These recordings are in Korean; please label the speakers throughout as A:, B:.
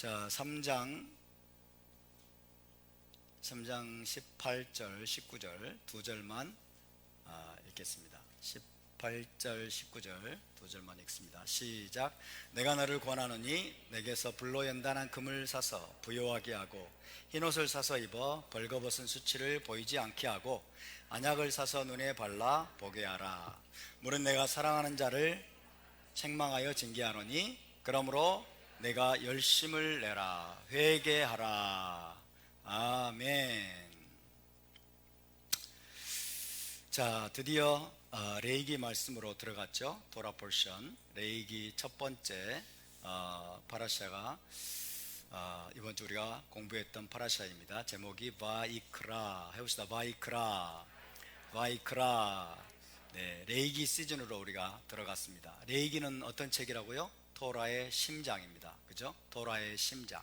A: 자, 3장 18절, 19절 두 절만 읽겠습니다. 18절, 19절 두 절만 읽습니다. 시작. 내가 너를 권하노니 내게서 불로 연단한 금을 사서 부요하게 하고 흰옷을 사서 입어 벌거벗은 수치를 보이지 않게 하고 안약을 사서 눈에 발라 보게 하라. 물은 내가 사랑하는 자를 책망하여 징계하노니 그러므로 내가 열심을 내라. 회개하라. 아멘. 자, 드디어 레위기 말씀으로 들어갔죠. 토라 포션. 레위기 첫 번째 파라샤가 이번 주 우리가 공부했던 파라샤입니다. 제목이 바이크라. 해봅시다. 바이크라. 네, 레위기 시즌으로 우리가 들어갔습니다. 레위기는 어떤 책이라고요? 토라의 심장입니다. 그죠? 토라의 심장.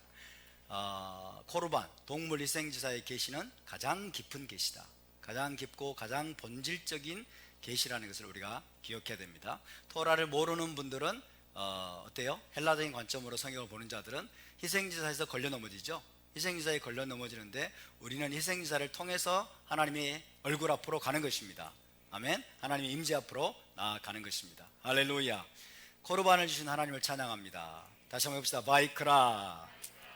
A: 코르반, 동물 희생제사의 계시는 가장 깊은 계시다. 가장 깊고 가장 본질적인 계시라는 것을 우리가 기억해야 됩니다. 토라를 모르는 분들은 어때요? 헬라적인 관점으로 성경을 보는 자들은 희생제사에서 걸려 넘어지죠. 희생제사에 걸려 넘어지는데 우리는 희생제사를 통해서 하나님의 얼굴 앞으로 가는 것입니다. 아멘. 하나님의 임재 앞으로 나아가는 것입니다. 할렐루야. 코르반을 주신 하나님을 찬양합니다. 다시 한번 해봅시다.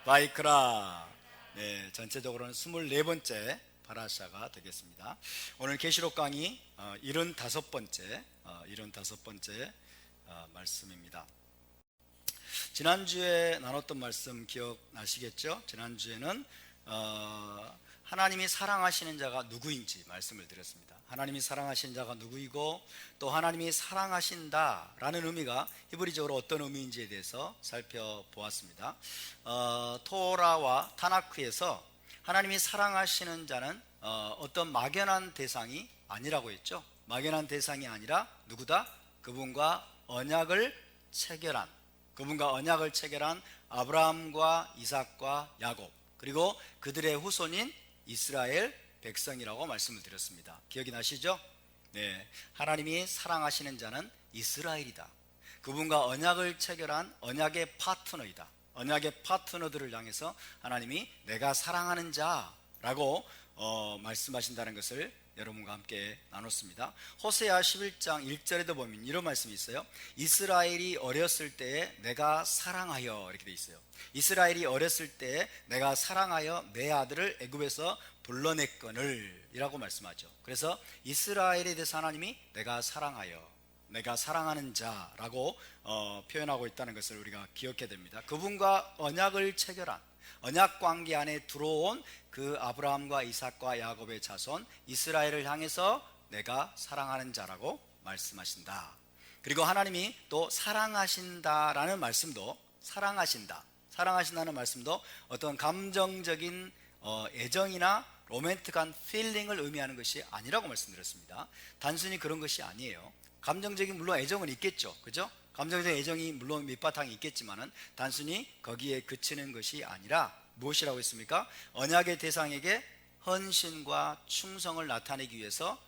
A: 바이크라. 네, 전체적으로는 24번째 파라샤가 되겠습니다. 오늘 계시록 강의 75번째 말씀입니다. 지난주에 나눴던 말씀 기억나시겠죠? 지난주에는 하나님이 사랑하시는 자가 누구인지 말씀을 드렸습니다. 하나님이 사랑하시는 자가 누구이고 또 하나님이 사랑하신다라는 의미가 히브리적으로 어떤 의미인지에 대해서 살펴보았습니다. 토라와 타나크에서 하나님이 사랑하시는 자는 어떤 막연한 대상이 아니라고 했죠. 막연한 대상이 아니라 누구다? 그분과 언약을 체결한 아브라함과 이삭과 야곱, 그리고 그들의 후손인 이스라엘 백성이라고 말씀을 드렸습니다. 기억이 나시죠? 네, 하나님이 사랑하시는 자는 이스라엘이다. 그분과 언약을 체결한 언약의 파트너이다. 언약의 파트너들을 향해서 하나님이 내가 사랑하는 자라고 말씀하신다는 것을 여러분과 함께 나눴습니다. 호세아 11장 1절에도 보면 이런 말씀이 있어요. 이스라엘이 어렸을 때에 내가 사랑하여, 이렇게 돼 있어요. 이스라엘이 어렸을 때에 내가 사랑하여 내 아들을 애굽에서 불러냈거늘 이라고 말씀하죠. 그래서 이스라엘에 대해서 하나님이 내가 사랑하는 자라고 표현하고 있다는 것을 우리가 기억해야 됩니다. 그분과 언약을 체결한, 언약 관계 안에 들어온 그 아브라함과 이삭과 야곱의 자손 이스라엘을 향해서 내가 사랑하는 자라고 말씀하신다. 그리고 하나님이 또 사랑하신다라는 말씀도, 사랑하신다는 말씀도 어떤 감정적인 애정이나 로맨틱한 필링을 의미하는 것이 아니라고 말씀드렸습니다. 단순히 그런 것이 아니에요. 감정적인 물론 애정은 있겠죠. 그죠? 감정적인 애정이 물론 밑바탕이 있겠지만은 단순히 거기에 그치는 것이 아니라 무엇이라고 했습니까? 언약의 대상에게 헌신과 충성을 나타내기 위해서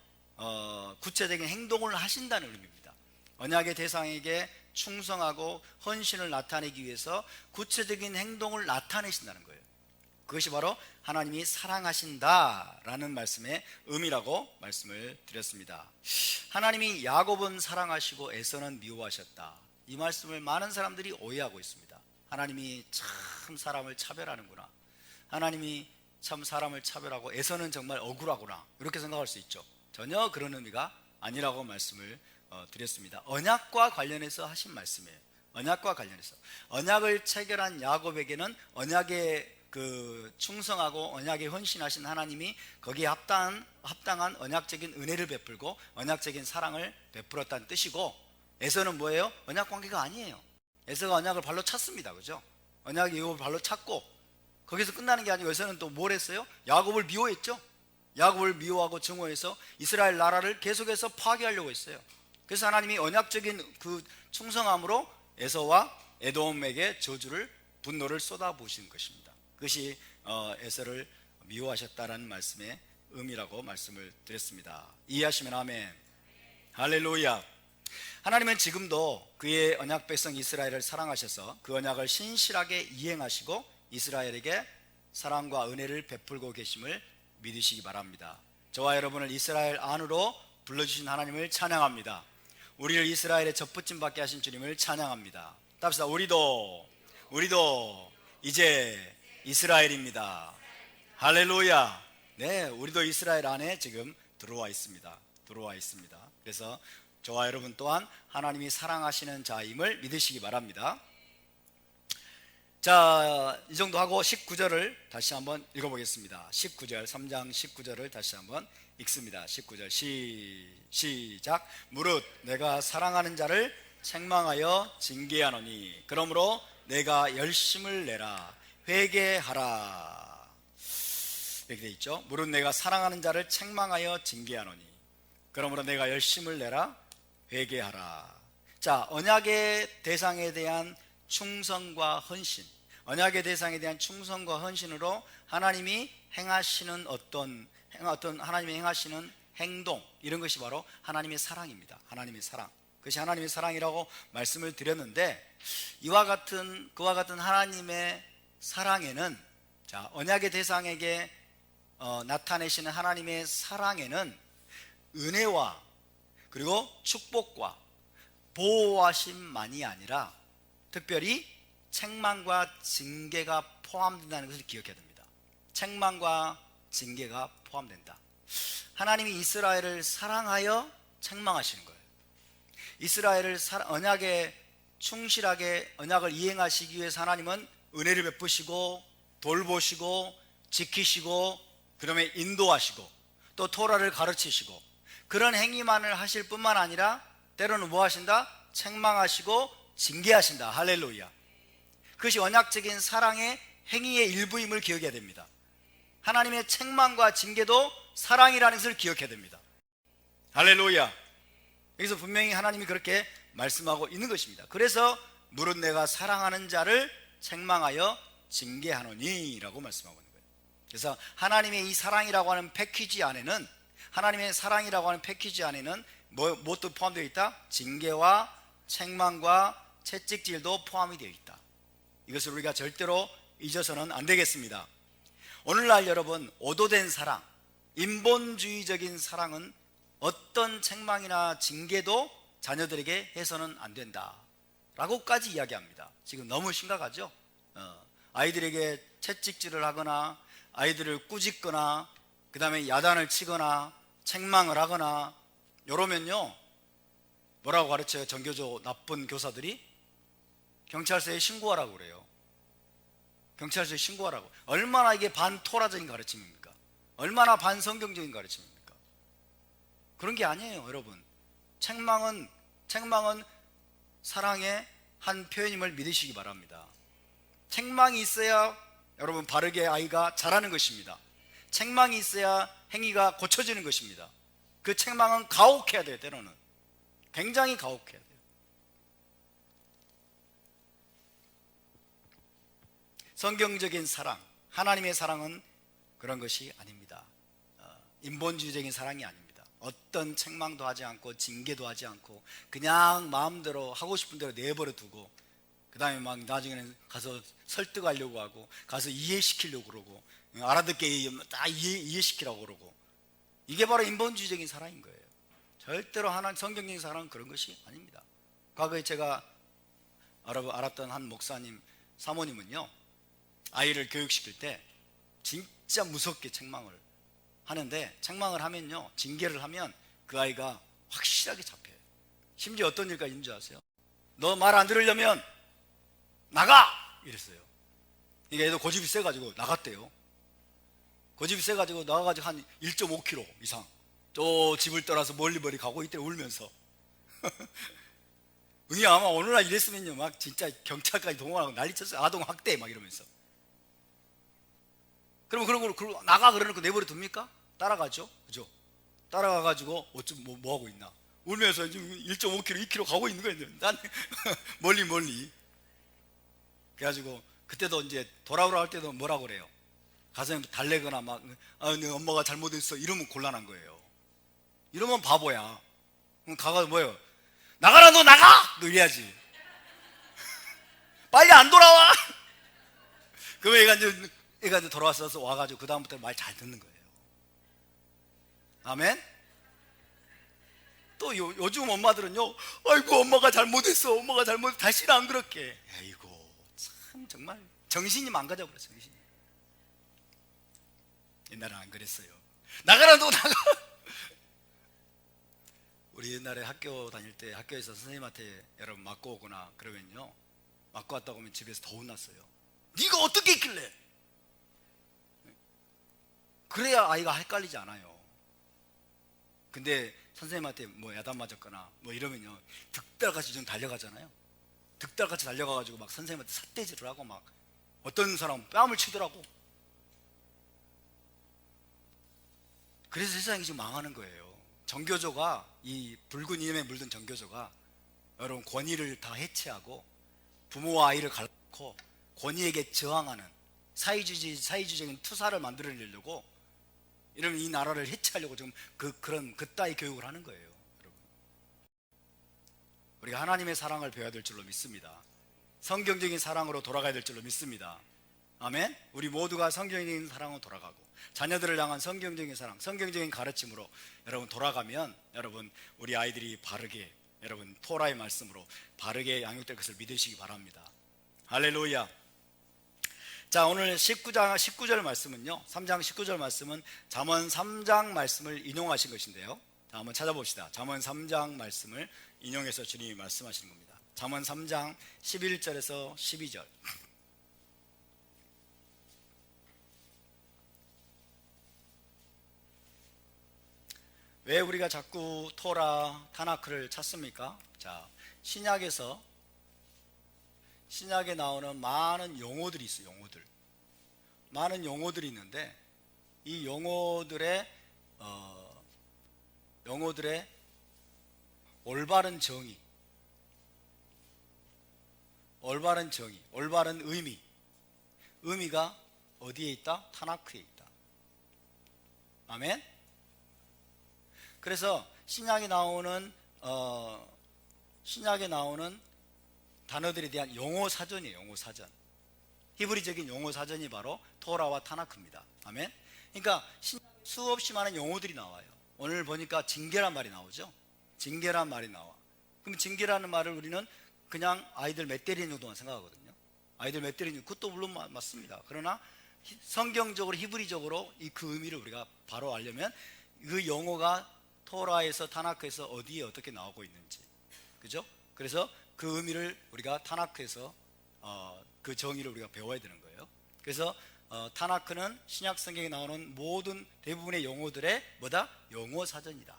A: 구체적인 행동을 하신다는 의미입니다. 언약의 대상에게 충성하고 헌신을 나타내기 위해서 구체적인 행동을 나타내신다는 거예요. 그것이 바로 하나님이 사랑하신다라는 말씀의 의미라고 말씀을 드렸습니다. 하나님이 야곱은 사랑하시고 에서는 미워하셨다. 이 말씀을 많은 사람들이 오해하고 있습니다. 하나님이 참 사람을 차별하는구나. 하나님이 참 사람을 차별하고 에서는 정말 억울하구나. 이렇게 생각할 수 있죠. 전혀 그런 의미가 아니라고 말씀을 드렸습니다. 언약과 관련해서 하신 말씀이에요. 언약과 관련해서 언약을 체결한 야곱에게는 언약의 충성하고 언약에 헌신하신 하나님이 거기에 합당한 언약적인 은혜를 베풀고 언약적인 사랑을 베풀었다는 뜻이고, 에서는 뭐예요? 언약 관계가 아니에요. 에서가 언약을 발로 찼습니다. 그죠? 언약의 야곱을 발로 찼고 거기서 끝나는 게 아니고 에서는 또 뭘 했어요? 야곱을 미워했죠. 야곱을 미워하고 증오해서 이스라엘 나라를 계속해서 파괴하려고 했어요. 그래서 하나님이 언약적인 그 충성함으로 에서와 에돔에게 저주를, 분노를 쏟아부으신 것입니다. 그것이 에서를 미워하셨다라는 말씀의 의미라고 말씀을 드렸습니다. 이해하시면 아멘. 할렐루야. 하나님은 지금도 그의 언약 백성 이스라엘을 사랑하셔서 그 언약을 신실하게 이행하시고 이스라엘에게 사랑과 은혜를 베풀고 계심을 믿으시기 바랍니다. 저와 여러분을 이스라엘 안으로 불러주신 하나님을 찬양합니다. 우리를 이스라엘의 젖붙임 받게 하신 주님을 찬양합니다. 답시다. 우리도 이제 이스라엘입니다. 할렐루야. 네, 우리도 이스라엘 안에 지금 들어와 있습니다. 그래서 저와 여러분 또한 하나님이 사랑하시는 자임을 믿으시기 바랍니다. 자, 이 정도 하고 19절을 다시 한번 읽어보겠습니다. 19절, 3장 19절을 다시 한번 읽습니다. 19절 시작. 무릇 내가 사랑하는 자를 책망하여 징계하노니 그러므로 내가 열심을 내라 회개하라. 이렇게 돼 있죠. 무릇 내가 사랑하는 자를 책망하여 징계하노니 그러므로 내가 열심을 내라 회개하라. 자, 언약의 대상에 대한 충성과 헌신, 언약의 대상에 대한 충성과 헌신으로 하나님이 행하시는 어떤 하나님이 행하시는 행동, 이런 것이 바로 하나님의 사랑입니다. 하나님의 사랑, 그것이 하나님의 사랑이라고 말씀을 드렸는데, 그와 같은 하나님의 사랑에는, 자, 언약의 대상에게 나타내시는 하나님의 사랑에는 은혜와 그리고 축복과 보호하심만이 아니라 특별히 책망과 징계가 포함된다는 것을 기억해야 됩니다. 책망과 징계가 포함된다. 하나님이 이스라엘을 사랑하여 책망하시는 거예요. 이스라엘을 언약에 충실하게 언약을 이행하시기 위해서 하나님은 은혜를 베푸시고 돌보시고 지키시고 그 다음에 인도하시고 또 토라를 가르치시고 그런 행위만을 하실 뿐만 아니라 때로는 뭐 하신다? 책망하시고 징계하신다. 할렐루야. 그것이 언약적인 사랑의 행위의 일부임을 기억해야 됩니다. 하나님의 책망과 징계도 사랑이라는 것을 기억해야 됩니다. 할렐루야. 여기서 분명히 하나님이 그렇게 말씀하고 있는 것입니다. 그래서 무릇 내가 사랑하는 자를 책망하여 징계하노니 라고 말씀하고 있는 거예요. 그래서 하나님의 이 사랑이라고 하는 패키지 안에는, 하나님의 사랑이라고 하는 패키지 안에는 무엇도 포함되어 있다? 징계와 책망과 채찍질도 포함이 되어 있다. 이것을 우리가 절대로 잊어서는 안 되겠습니다. 오늘날 여러분, 오도된 사랑, 인본주의적인 사랑은 어떤 책망이나 징계도 자녀들에게 해서는 안 된다 라고까지 이야기합니다. 지금 너무 심각하죠? 아이들에게 채찍질을 하거나 아이들을 꾸짖거나 그 다음에 야단을 치거나 책망을 하거나 이러면요, 뭐라고 가르쳐요? 전교조 나쁜 교사들이? 경찰서에 신고하라고 그래요. 경찰서에 신고하라고. 얼마나 이게 반토라적인 가르침입니까? 얼마나 반성경적인 가르침입니까? 그런 게 아니에요, 여러분. 책망은 사랑의 한 표현임을 믿으시기 바랍니다. 책망이 있어야 여러분 바르게 아이가 자라는 것입니다. 책망이 있어야 행위가 고쳐지는 것입니다. 그 책망은 가혹해야 돼요. 때로는 굉장히 가혹해야 돼요. 성경적인 사랑, 하나님의 사랑은 그런 것이 아닙니다. 인본주의적인 사랑이 아닙니다. 어떤 책망도 하지 않고 징계도 하지 않고 그냥 마음대로 하고 싶은 대로 내버려 두고 그 다음에 막 나중에는 가서 설득하려고 하고 가서 이해시키려고 그러고 알아듣게 다 이해시키라고 그러고, 이게 바로 인본주의적인 사랑인 거예요. 절대로 성경적인 사랑은 그런 것이 아닙니다. 과거에 제가 알았던 한 목사님 사모님은요, 아이를 교육시킬 때 진짜 무섭게 책망을 하는데, 책망을 하면요, 징계를 하면 그 아이가 확실하게 잡혀요. 심지어 어떤 일까지 있는 줄 아세요? 너 말 안 들으려면 나가! 이랬어요. 이게 애도 고집이 세가지고 나갔대요. 고집이 세가지고 나가가지고 한 1.5km 이상 또 집을 떠나서 멀리 가고 있대, 울면서. 이게 아마 오늘날 이랬으면요, 막 진짜 경찰까지 동원하고 난리쳤어요. 아동학대 막 이러면서. 그러면 그런 걸 나가 그러놓고 내버려 둡니까? 따라가죠, 그죠? 따라가가지고 어쩜 뭐 하고 있나? 울면서 지금 1.5km, 2km 가고 있는 거예요. 난 멀리. 그래가지고 그때도 이제 돌아오라 할 때도 뭐라고 그래요? 가서 달래거나 막 내 엄마가 잘못했어 이러면 곤란한 거예요. 이러면 바보야. 그럼 가가 뭐예요? 나가라 너 나가! 너 이래야지. 빨리 안 돌아와! 그러면 얘가 이제 돌아와서 와가지고 그 다음부터 말 잘 듣는 거예요. 아멘? 또 요즘 엄마들은요, 아이고 엄마가 잘못했어, 엄마가 잘못했어, 다시는 안 그럴게. 아이고 참 정말 정신이 망가져버려. 정신이. 옛날엔 안 그랬어요. 나가라 너 나가. 우리 옛날에 학교 다닐 때 학교에서 선생님한테 여러분 맞고 오거나 그러면요, 맞고 왔다고 하면 집에서 더 혼났어요. 네가 어떻게 했길래? 그래야 아이가 헷갈리지 않아요. 근데 선생님한테 뭐 야단 맞았거나 뭐 이러면요, 득달같이 좀 달려가잖아요. 득달같이 달려가가지고 막 선생님한테 삿대질을 하고 막 어떤 사람은 뺨을 치더라고. 그래서 세상이 지금 망하는 거예요. 정교조가, 이 붉은 이념에 물든 정교조가 여러분 권위를 다 해체하고 부모와 아이를 갈라놓고 권위에게 저항하는 사회주의적인 투사를 만들어내려고, 이러면 이 나라를 해체하려고 지금 그런 그따위 교육을 하는 거예요. 여러분, 우리가 하나님의 사랑을 배워야 될 줄로 믿습니다. 성경적인 사랑으로 돌아가야 될 줄로 믿습니다. 아멘. 우리 모두가 성경적인 사랑으로 돌아가고 자녀들을 향한 성경적인 사랑, 성경적인 가르침으로 여러분 돌아가면, 여러분 우리 아이들이 바르게, 여러분 토라의 말씀으로 바르게 양육될 것을 믿으시기 바랍니다. 할렐루야. 자, 오늘 19절 말씀은요, 3장 19절 말씀은 잠언 3장 말씀을 인용하신 것인데요, 자, 한번 찾아봅시다. 잠언 3장 말씀을 인용해서 주님이 말씀하시는 겁니다. 잠언 3장 11절에서 12절. 왜 우리가 자꾸 토라, 타나크를 찾습니까? 자, 신약에 나오는 많은 용어들이 있어요. 많은 용어들이 있는데, 이 용어들의 올바른 정의, 올바른 의미가 어디에 있다? 타나크에 있다. 아멘. 그래서 신약에 나오는 단어들에 대한 용어 사전이에요. 용어 사전. 히브리적인 용어 사전이 바로 토라와 타나크입니다. 아멘. 그러니까 수없이 많은 용어들이 나와요. 오늘 보니까 징계란 말이 나오죠. 징계란 말이 나와. 그럼 징계라는 말을 우리는 그냥 아이들 몇 때리는 정도만 생각하거든요. 아이들 몇 때리는, 그것도 물론 맞습니다. 그러나 성경적으로, 히브리적으로 그 의미를 우리가 바로 알려면 그 용어가 토라에서, 타나크에서 어디에 어떻게 나오고 있는지, 그죠? 그래서 그 의미를 우리가 타나크에서 그 정의를 우리가 배워야 되는 거예요. 그래서 타나크는 신약 성경에 나오는 모든 대부분의 용어들의 뭐다? 용어 사전이다.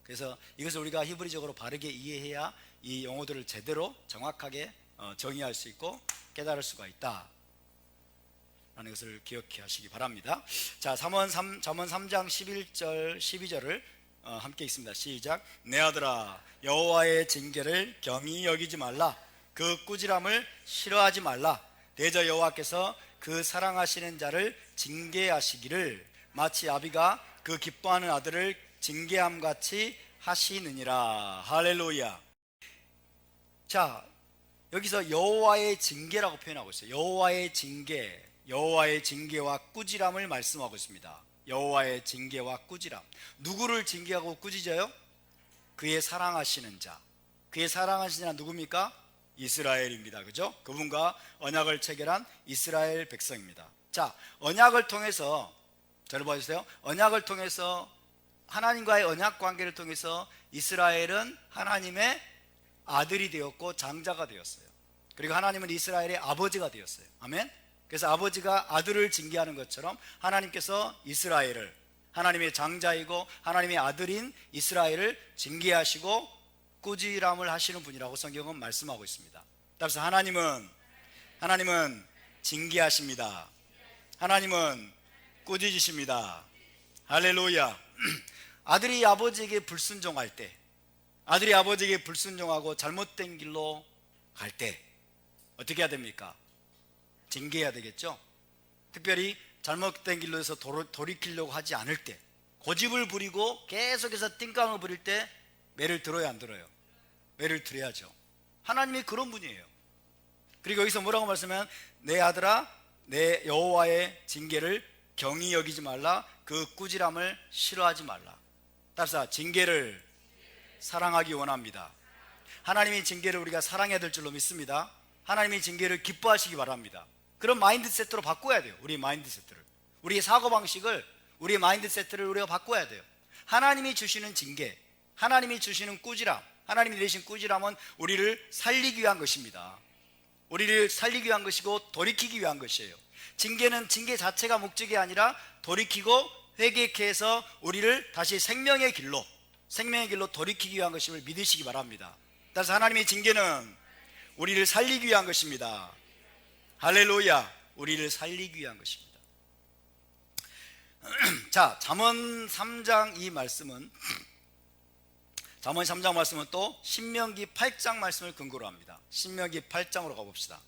A: 그래서 이것을 우리가 히브리적으로 바르게 이해해야 이 용어들을 제대로 정확하게 정의할 수 있고 깨달을 수가 있다 라는 것을 기억해 하시기 바랍니다. 자, 잠언 3장 11절 12절을 함께 읽습니다. 시작. 내 아들아, 여호와의 징계를 경히 여기지 말라. 그 꾸지람을 싫어하지 말라. 대저 여호와께서 그 사랑하시는 자를 징계하시기를 마치 아비가 그 기뻐하는 아들을 징계함같이 하시느니라. 할렐루야. 자, 여기서 여호와의 징계라고 표현하고 있어요. 여호와의 징계와 꾸지람을 말씀하고 있습니다. 여호와의 징계와 꾸지람. 누구를 징계하고 꾸짖어요? 그의 사랑하시는 자. 그의 사랑하시는 자는 누굽니까? 이스라엘입니다. 그죠? 그분과 언약을 체결한 이스라엘 백성입니다. 자, 언약을 통해서, 저를 봐주세요. 언약을 통해서, 하나님과의 언약 관계를 통해서 이스라엘은 하나님의 아들이 되었고 장자가 되었어요. 그리고 하나님은 이스라엘의 아버지가 되었어요. 아멘. 그래서 아버지가 아들을 징계하는 것처럼 하나님께서 이스라엘을, 하나님의 장자이고 하나님의 아들인 이스라엘을 징계하시고 꾸지람을 하시는 분이라고 성경은 말씀하고 있습니다. 따라서 하나님은 징계하십니다. 하나님은 꾸짖으십니다. 할렐루야. 아들이 아버지에게 불순종할 때, 아들이 아버지에게 불순종하고 잘못된 길로 갈 때 어떻게 해야 됩니까? 징계해야 되겠죠. 특별히 잘못된 길로에서 돌이키려고 하지 않을 때, 고집을 부리고 계속해서 띵깡을 부릴 때 매를 들어야 안 들어요? 매를 들어야죠. 하나님이 그런 분이에요. 그리고 여기서 뭐라고 말씀하면 내 아들아 내 여호와의 징계를 경히 여기지 말라, 그 꾸지람을 싫어하지 말라. 따라서 징계를 사랑하기 원합니다. 하나님의 징계를 우리가 사랑해야 될 줄로 믿습니다. 하나님의 징계를 기뻐하시기 바랍니다. 그런 마인드세트로 바꿔야 돼요. 우리의 마인드세트를, 우리의 사고방식을, 우리의 마인드세트를 우리가 바꿔야 돼요. 하나님이 주시는 징계, 하나님이 주시는 꾸지람, 하나님이 내신 꾸지람은 우리를 살리기 위한 것입니다. 우리를 살리기 위한 것이고 돌이키기 위한 것이에요. 징계는 징계 자체가 목적이 아니라 돌이키고 회개케 해서 우리를 다시 생명의 길로 돌이키기 위한 것임을 믿으시기 바랍니다. 따라서 하나님의 징계는 우리를 살리기 위한 것입니다. 할렐루야. 우리를 살리기 위한 것입니다. 자, 잠언 3장 이 말씀은, 잠언 3장 말씀은 또 신명기 8장 말씀을 근거로 합니다. 신명기 8장으로 가봅시다.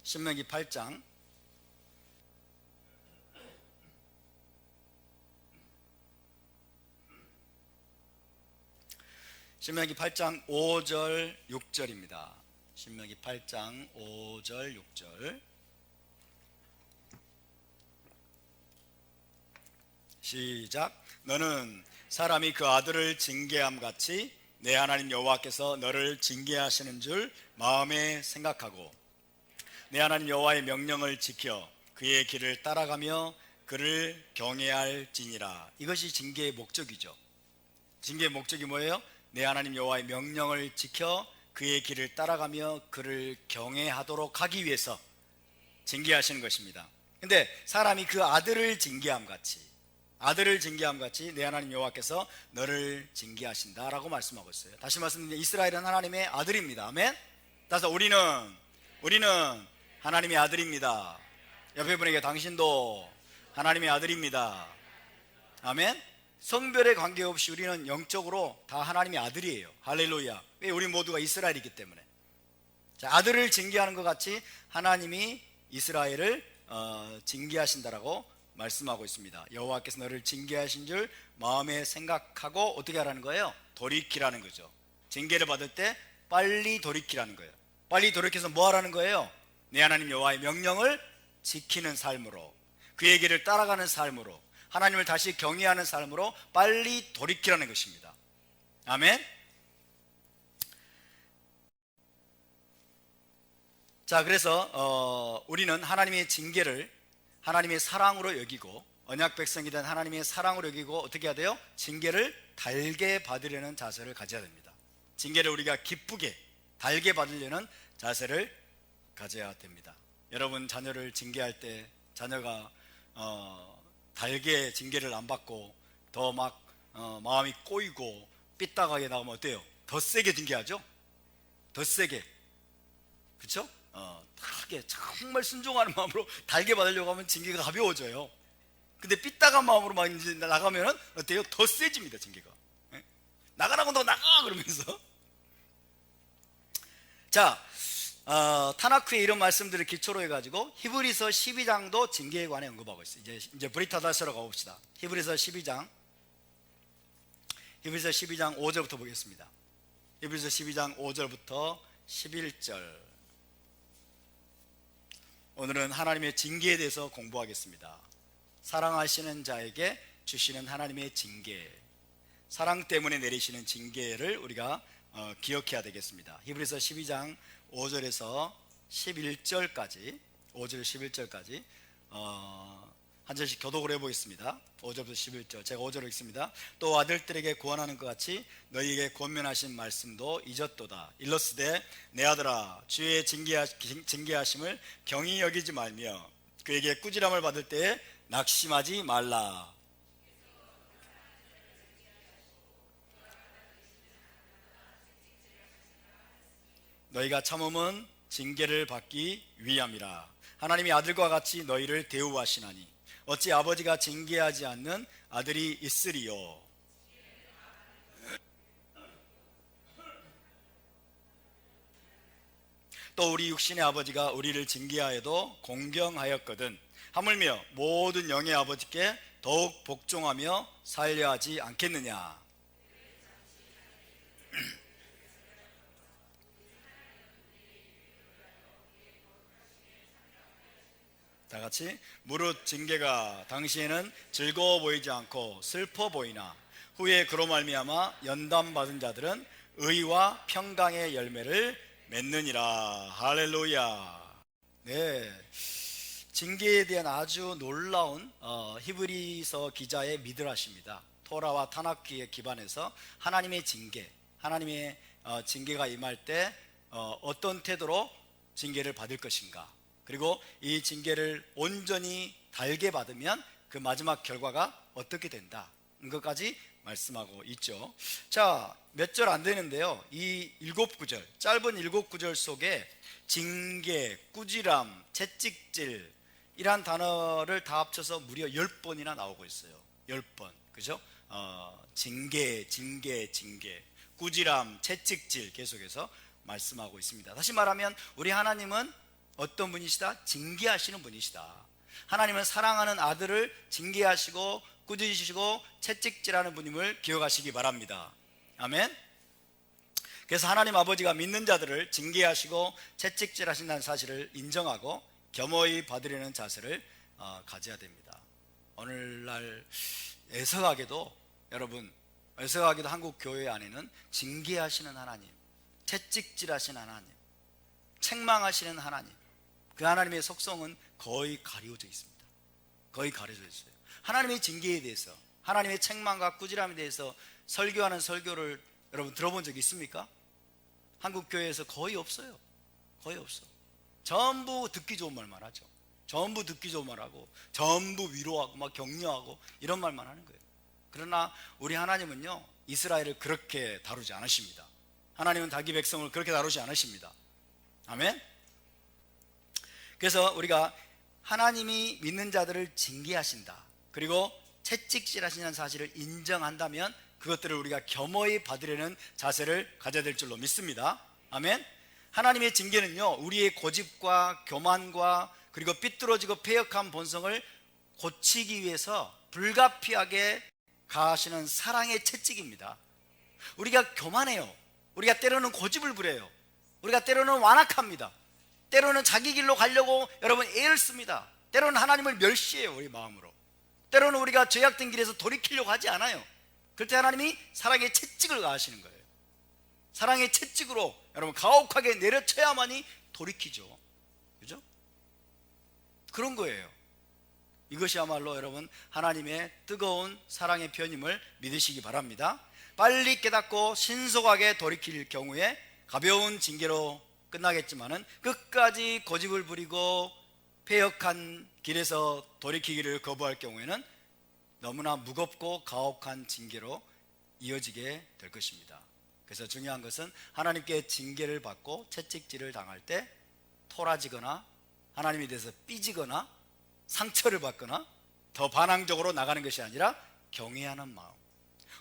A: 신명기 8장 신명기 8장 5절 6절입니다. 신명기 8장 5절 6절 시작. 너는 사람이 그 아들을 징계함 같이 내 하나님 여호와께서 너를 징계하시는 줄 마음에 생각하고 내 하나님 여호와의 명령을 지켜 그의 길을 따라가며 그를 경외할지니라. 이것이 징계의 목적이죠. 징계의 목적이 뭐예요? 내 하나님 여호와의 명령을 지켜 그의 길을 따라가며 그를 경외하도록 하기 위해서 징계하시는 것입니다. 근데 사람이 그 아들을 징계함 같이 내 하나님 여호와께서 너를 징계하신다라고 말씀하고 있어요. 다시 말씀드리면 이스라엘은 하나님의 아들입니다. 아멘. 따라서 우리는 하나님의 아들입니다. 옆에 분에게 당신도 하나님의 아들입니다. 아멘. 성별에 관계없이 우리는 영적으로 다 하나님의 아들이에요. 할렐루야. 왜? 우리 모두가 이스라엘이기 때문에. 자, 아들을 징계하는 것 같이 하나님이 이스라엘을 징계하신다라고 말씀하고 있습니다. 여호와께서 너를 징계하신 줄 마음에 생각하고 어떻게 하라는 거예요? 돌이키라는 거죠. 징계를 받을 때 빨리 돌이키라는 거예요. 빨리 돌이켜서 뭐 하라는 거예요? 내 하나님 여호와의 명령을 지키는 삶으로, 그의 길을 따라가는 삶으로, 하나님을 다시 경외하는 삶으로 빨리 돌이키라는 것입니다. 아멘. 자, 그래서 우리는 하나님의 징계를 하나님의 사랑으로 여기고, 언약 백성이 된 하나님의 사랑으로 여기고 어떻게 해야 돼요? 징계를 달게 받으려는 자세를 가져야 됩니다. 징계를 우리가 기쁘게 달게 받으려는 자세를 가져야 됩니다. 여러분 자녀를 징계할 때 자녀가 달게 징계를 안 받고 더 막 마음이 꼬이고 삐딱하게 나오면 어때요? 더 세게 징계하죠? 더 세게. 그렇죠? 타게 정말 순종하는 마음으로 달게 받으려고 하면 징계가 가벼워져요. 근데 삐딱한 마음으로 막 이제 나가면은 어때요? 더 세집니다, 징계가. 예? 나가라고 너 나가 그러면서. 자, 타나크의 이런 말씀들을 기초로 해가지고 히브리서 12장도 징계에 관해 언급하고 있어요. 이제 브리타다스로 가봅시다. 히브리서 12장 5절부터 보겠습니다. 히브리서 12장 5절부터 11절. 오늘은 하나님의 징계에 대해서 공부하겠습니다. 사랑하시는 자에게 주시는 하나님의 징계, 사랑 때문에 내리시는 징계를 우리가 기억해야 되겠습니다. 히브리서 12장 5절에서 11절까지, 5절 11절까지 한 절씩 교독을 해보겠습니다. 5절부터 11절. 제가 5절을 읽습니다. 또 아들들에게 구원하는 것 같이 너희에게 권면하신 말씀도 잊었도다. 일러스되 내 아들아 주의 징계하심을 경히 여기지 말며 그에게 꾸지람을 받을 때에 낙심하지 말라. 너희가 참음은 징계를 받기 위함이라. 하나님이 아들과 같이 너희를 대우하시나니 어찌 아버지가 징계하지 않는 아들이 있으리요. 또 우리 육신의 아버지가 우리를 징계하여도 공경하였거든 하물며 모든 영의 아버지께 더욱 복종하며 살려 하지 않겠느냐. 다 같이 무릇 징계가 당시에는 즐거워 보이지 않고 슬퍼 보이나 후에 그로 말미암아 연단 받은 자들은 의와 평강의 열매를 맺느니라. 할렐루야. 네, 징계에 대한 아주 놀라운 히브리서 기자의 미드라시입니다. 토라와 타나키에 기반해서 하나님의 징계, 하나님의 징계가 임할 때 어떤 태도로 징계를 받을 것인가, 그리고 이 징계를 온전히 달게 받으면 그 마지막 결과가 어떻게 된다, 이것까지 말씀하고 있죠. 자, 몇 절 안 되는데요, 이 7구절, 짧은 7구절 속에 징계, 꾸지람, 채찍질 이란 단어를 다 합쳐서 무려 10번이나 나오고 있어요. 10번, 그죠? 징계, 꾸지람, 채찍질 계속해서 말씀하고 있습니다. 다시 말하면 우리 하나님은 어떤 분이시다? 징계하시는 분이시다. 하나님은 사랑하는 아들을 징계하시고 꾸짖으시고 채찍질하는 분임을 기억하시기 바랍니다. 아멘. 그래서 하나님 아버지가 믿는 자들을 징계하시고 채찍질하신다는 사실을 인정하고 겸허히 받으려는 자세를 가져야 됩니다. 오늘날 애석하게도, 여러분, 애석하게도 한국 교회 안에는 징계하시는 하나님, 채찍질하시는 하나님, 책망하시는 하나님, 그 하나님의 속성은 거의 가려져 있습니다. 거의 가려져 있어요. 하나님의 징계에 대해서, 하나님의 책망과 꾸지람에 대해서 설교하는 설교를 여러분 들어본 적 있습니까? 한국 교회에서 거의 없어요. 거의 없어. 전부 듣기 좋은 말만 하죠. 전부 듣기 좋은 말하고, 전부 위로하고 막 격려하고 이런 말만 하는 거예요. 그러나 우리 하나님은요, 이스라엘을 그렇게 다루지 않으십니다. 하나님은 자기 백성을 그렇게 다루지 않으십니다. 아멘. 그래서 우리가 하나님이 믿는 자들을 징계하신다, 그리고 채찍질하시는 사실을 인정한다면 그것들을 우리가 겸허히 받으려는 자세를 가져야 될 줄로 믿습니다. 아멘. 하나님의 징계는요, 우리의 고집과 교만과 그리고 삐뚤어지고 패역한 본성을 고치기 위해서 불가피하게 가하시는 사랑의 채찍입니다. 우리가 교만해요. 우리가 때로는 고집을 부려요. 우리가 때로는 완악합니다. 때로는 자기 길로 가려고 여러분 애를 씁니다. 때로는 하나님을 멸시해요, 우리 마음으로. 때로는 우리가 죄악된 길에서 돌이키려고 하지 않아요. 그럴 때 하나님이 사랑의 채찍을 가하시는 거예요. 사랑의 채찍으로 여러분 가혹하게 내려쳐야만이 돌이키죠. 그죠? 그런 거예요. 이것이야말로 여러분 하나님의 뜨거운 사랑의 표현임을 믿으시기 바랍니다. 빨리 깨닫고 신속하게 돌이킬 경우에 가벼운 징계로 끝나겠지만은 끝까지 고집을 부리고 패역한 길에서 돌이키기를 거부할 경우에는 너무나 무겁고 가혹한 징계로 이어지게 될 것입니다. 그래서 중요한 것은 하나님께 징계를 받고 채찍질을 당할 때 토라지거나 하나님에 대해서 삐지거나 상처를 받거나 더 반항적으로 나가는 것이 아니라 경외하는 마음,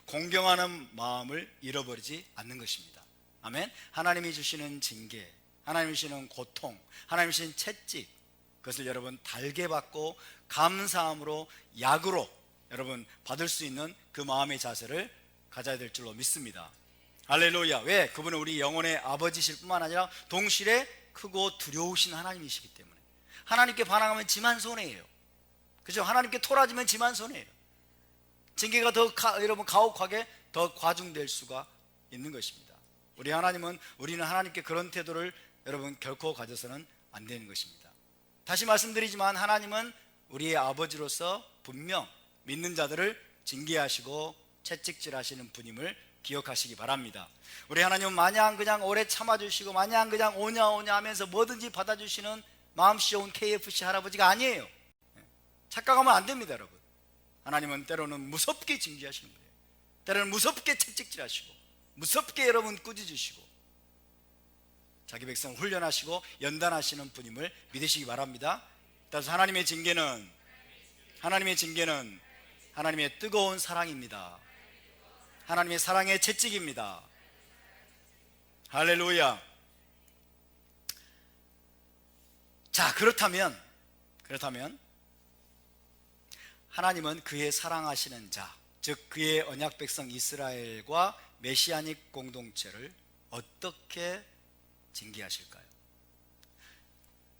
A: 공경하는 마음을 잃어버리지 않는 것입니다. 아멘. 하나님이 주시는 징계, 하나님이 주시는 고통, 하나님이 주시는 채찍, 그것을 여러분 달게 받고 감사함으로 약으로 여러분 받을 수 있는 그 마음의 자세를 가져야 될 줄로 믿습니다. 할렐루야. 왜? 그분은 우리 영혼의 아버지실 뿐만 아니라 동시에 크고 두려우신 하나님이시기 때문에. 하나님께 반항하면 지만 손해예요. 그죠? 하나님께 토라지면 지만 손해예요. 징계가 더 여러분 가혹하게 더 과중될 수가 있는 것입니다. 우리는 하나님께 그런 태도를 여러분 결코 가져서는 안 되는 것입니다. 다시 말씀드리지만 하나님은 우리의 아버지로서 분명 믿는 자들을 징계하시고 채찍질하시는 분임을 기억하시기 바랍니다. 우리 하나님은 마냥 그냥 오래 참아주시고 마냥 그냥 오냐 하면서 뭐든지 받아주시는 마음씨 좋은 KFC 할아버지가 아니에요. 착각하면 안 됩니다, 여러분. 하나님은 때로는 무섭게 징계하시는 거예요. 때로는 무섭게 채찍질하시고 무섭게 여러분 꾸짖으시고 자기 백성 훈련하시고 연단하시는 분임을 믿으시기 바랍니다. 따라서 하나님의 징계는 하나님의 뜨거운 사랑입니다. 하나님의 사랑의 채찍입니다. 할렐루야. 자, 그렇다면 하나님은 그의 사랑하시는 자, 즉 그의 언약 백성 이스라엘과 메시아닉 공동체를 어떻게 징계하실까요?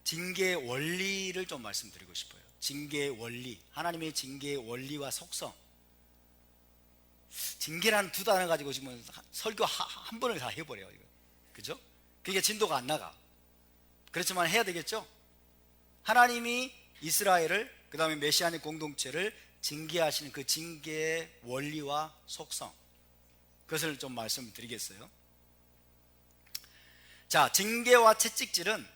A: 징계의 원리를 좀 말씀드리고 싶어요. 징계의 원리, 하나님의 징계의 원리와 속성. 징계라는 두 단어 가지고 지금 설교 한 번을 다 해버려요. 이거. 그죠? 그게 진도가 안 나가. 그렇지만 해야 되겠죠? 하나님이 이스라엘을, 그 다음에 메시아닉 공동체를 징계하시는 그 징계의 원리와 속성, 그것을 좀 말씀드리겠어요. 자, 징계와 채찍질은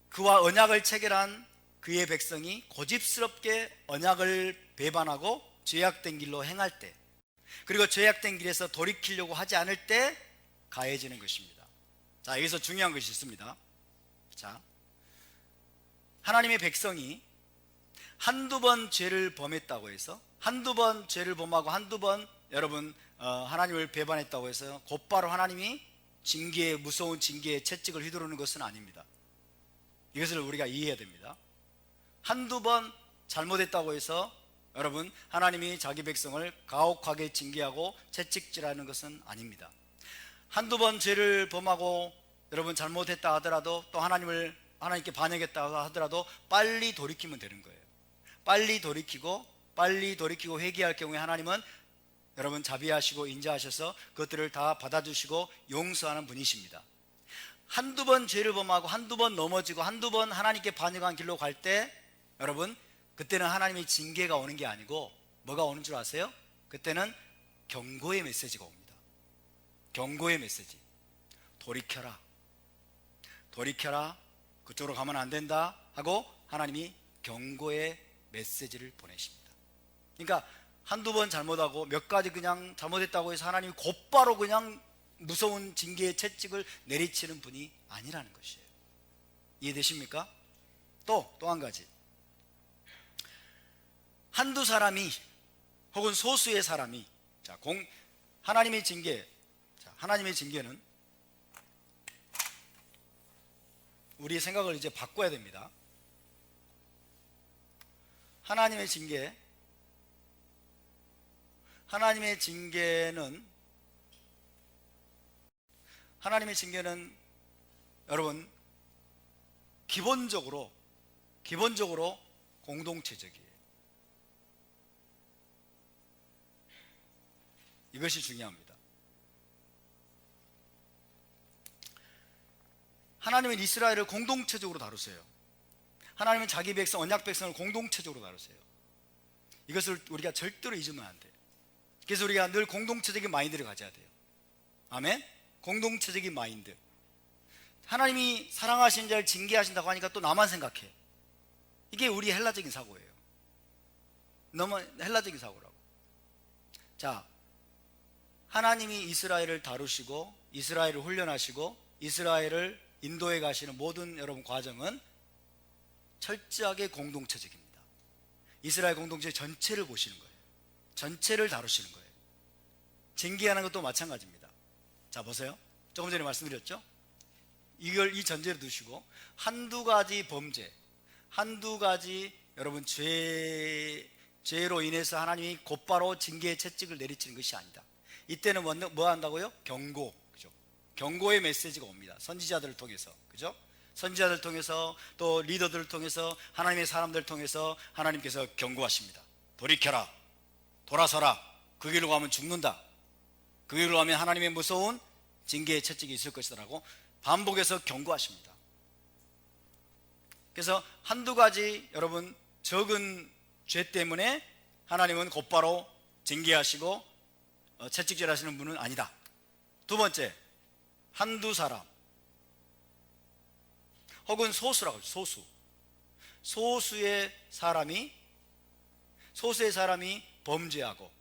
A: 그와 언약을 체결한 그의 백성이 고집스럽게 언약을 배반하고 죄악된 길로 행할 때, 그리고 죄악된 길에서 돌이키려고 하지 않을 때 가해지는 것입니다. 자, 여기서 중요한 것이 있습니다. 자, 하나님의 백성이 한두 번 죄를 범했다고 해서, 한두 번 죄를 범하고 한두 번 여러분 하나님을 배반했다고 해서 곧바로 하나님이 징계의, 무서운 징계의 채찍을 휘두르는 것은 아닙니다. 이것을 우리가 이해해야 됩니다. 한두 번 잘못했다고 해서 여러분 하나님이 자기 백성을 가혹하게 징계하고 채찍질하는 것은 아닙니다. 한두 번 죄를 범하고 여러분 잘못했다 하더라도, 또 하나님께 반역했다 하더라도 빨리 돌이키면 되는 거예요. 빨리 돌이키고 회개할 경우에 하나님은 여러분 자비하시고 인자하셔서 그것들을 다 받아주시고 용서하는 분이십니다. 한두 번 죄를 범하고 한두 번 넘어지고 한두 번 하나님께 반역한 길로 갈 때 여러분 그때는 하나님의 징계가 오는 게 아니고 뭐가 오는 줄 아세요? 그때는 경고의 메시지가 옵니다. 경고의 메시지. 돌이켜라, 그쪽으로 가면 안 된다 하고 하나님이 경고의 메시지를 보내십니다. 그러니까 한두 번 잘못하고 몇 가지 그냥 잘못했다고 해서 하나님이 곧바로 그냥 무서운 징계의 채찍을 내리치는 분이 아니라는 것이에요. 이해되십니까? 또 한 가지, 한두 사람이 혹은 소수의 사람이, 자, 하나님의 징계는 우리의 생각을 이제 바꿔야 됩니다. 하나님의 징계는 여러분 기본적으로 공동체적이에요. 이것이 중요합니다. 하나님은 이스라엘을 공동체적으로 다루세요. 하나님은 자기 백성, 언약 백성을 공동체적으로 다루세요. 이것을 우리가 절대로 잊으면 안 돼요. 그래서 우리가 늘 공동체적인 마인드를 가져야 돼요. 아멘? 공동체적인 마인드. 하나님이 사랑하시는 자를 징계하신다고 하니까 또 나만 생각해. 이게 우리 헬라적인 사고예요. 너무 헬라적인 사고라고. 자, 하나님이 이스라엘을 다루시고 이스라엘을 훈련하시고 이스라엘을 인도해 가시는 모든 여러분 과정은 철저하게 공동체적입니다. 이스라엘 공동체 전체를 보시는 거예요. 전체를 다루시는 거예요. 징계하는 것도 마찬가지입니다. 자, 보세요. 조금 전에 말씀드렸죠? 이 전제를 두시고 한두 가지 범죄, 한두 가지 여러분 죄로 인해서 하나님이 곧바로 징계의 채찍을 내리치는 것이 아니다. 이때는 뭐 한다고요? 경고. 그죠? 경고의 메시지가 옵니다. 선지자들을 통해서. 그죠? 선지자들을 통해서, 또 리더들을 통해서, 하나님의 사람들을 통해서 하나님께서 경고하십니다. 돌이켜라, 돌아서라, 그 길로 가면 죽는다, 그 길로 가면 하나님의 무서운 징계의 채찍이 있을 것이다라고 반복해서 경고하십니다. 그래서 한두 가지 여러분 적은 죄 때문에 하나님은 곧바로 징계하시고 채찍질하시는 분은 아니다. 두 번째, 한두 사람 혹은 소수라고 하죠. 소수의 사람이 범죄하고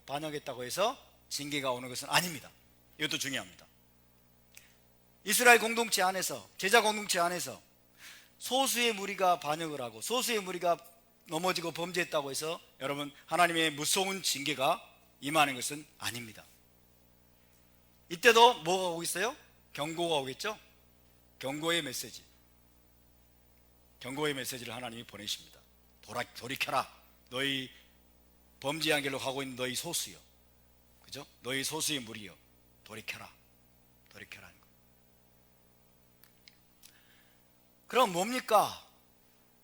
A: 반역했다고 해서 징계가 오는 것은 아닙니다. 이것도 중요합니다. 이스라엘 공동체 안에서, 제자 공동체 안에서 소수의 무리가 반역을 하고 소수의 무리가 넘어지고 범죄했다고 해서 여러분 하나님의 무서운 징계가 임하는 것은 아닙니다. 이때도 뭐가 오고 있어요? 경고가 오겠죠? 경고의 메시지를 하나님이 보내십니다. 돌이켜라. 너희 범죄한 길로 가고 있는 너희 소수요, 그죠? 너희 소수의 무리요, 돌이켜라. 돌이켜라는 거. 그럼 뭡니까?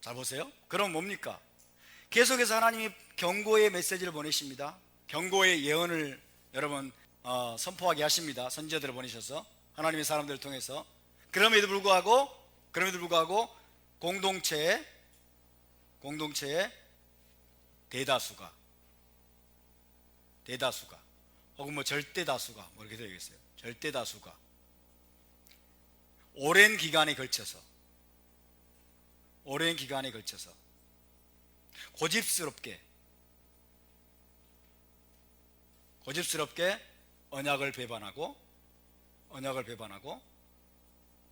A: 잘 보세요. 그럼 뭡니까? 계속해서 하나님이 경고의 메시지를 보내십니다. 경고의 예언을 여러분 선포하게 하십니다. 선지자들을 보내셔서 하나님의 사람들을 통해서. 그럼에도 불구하고 공동체의 대다수가 혹은 뭐 절대다수가 뭐 이렇게 되겠어요. 절대다수가 오랜 기간에 걸쳐서 고집스럽게 언약을 배반하고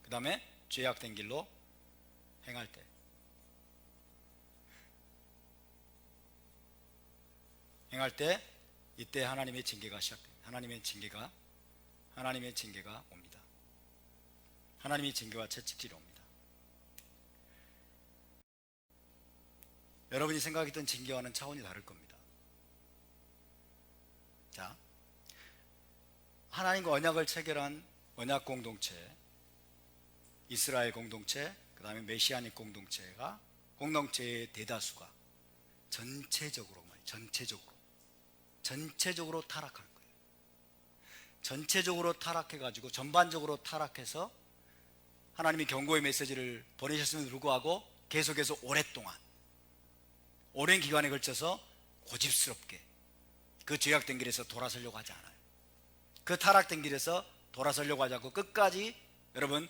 A: 그 다음에 죄악된 길로 행할 때, 이때 하나님의 징계가 시작됩니다. 하나님의 징계가 옵니다. 하나님의 징계와 채찍질이 옵니다. 여러분이 생각했던 징계와는 차원이 다를 겁니다. 자, 하나님과 언약을 체결한 언약 공동체, 이스라엘 공동체, 그 다음에 메시아닉 공동체의 대다수가 전체적으로 타락한 거예요. 전체적으로 타락해가지고 전반적으로 타락해서 하나님이 경고의 메시지를 보내셨음에도 불구하고 계속해서 오랜 기간에 걸쳐서 고집스럽게 그 죄악된 길에서 돌아서려고 하지 않아요. 그 타락된 길에서 돌아서려고 하지 않고 끝까지 여러분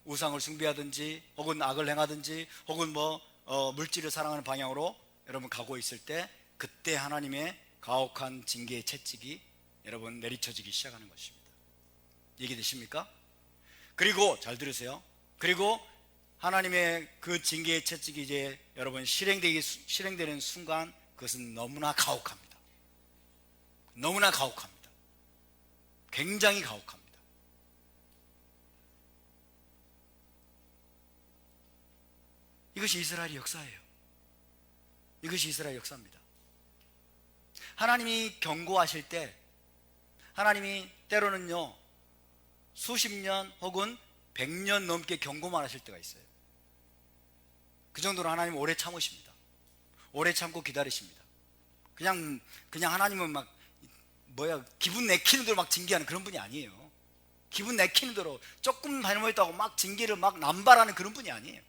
A: 우상을 숭배하든지 혹은 악을 행하든지 혹은 물질을 사랑하는 방향으로 여러분 가고 있을 때, 그때 하나님의 가혹한 징계의 채찍이 여러분 내리쳐지기 시작하는 것입니다. 이해되십니까? 그리고 잘 들으세요. 하나님의 그 징계의 채찍이 이제 여러분 실행되는 순간 그것은 너무나 가혹합니다. 굉장히 가혹합니다. 이것이 이스라엘의 역사예요. 하나님이 경고하실 때 하나님이 때로는요 수십 년 혹은 100년 넘게 경고만 하실 때가 있어요. 그 정도로 하나님은 오래 참으십니다. 오래 참고 기다리십니다. 그냥 하나님은 기분 내키는 대로 막 징계하는 그런 분이 아니에요. 기분 내키는 대로 조금 잘못했다고 막 징계를 막 남발하는 그런 분이 아니에요.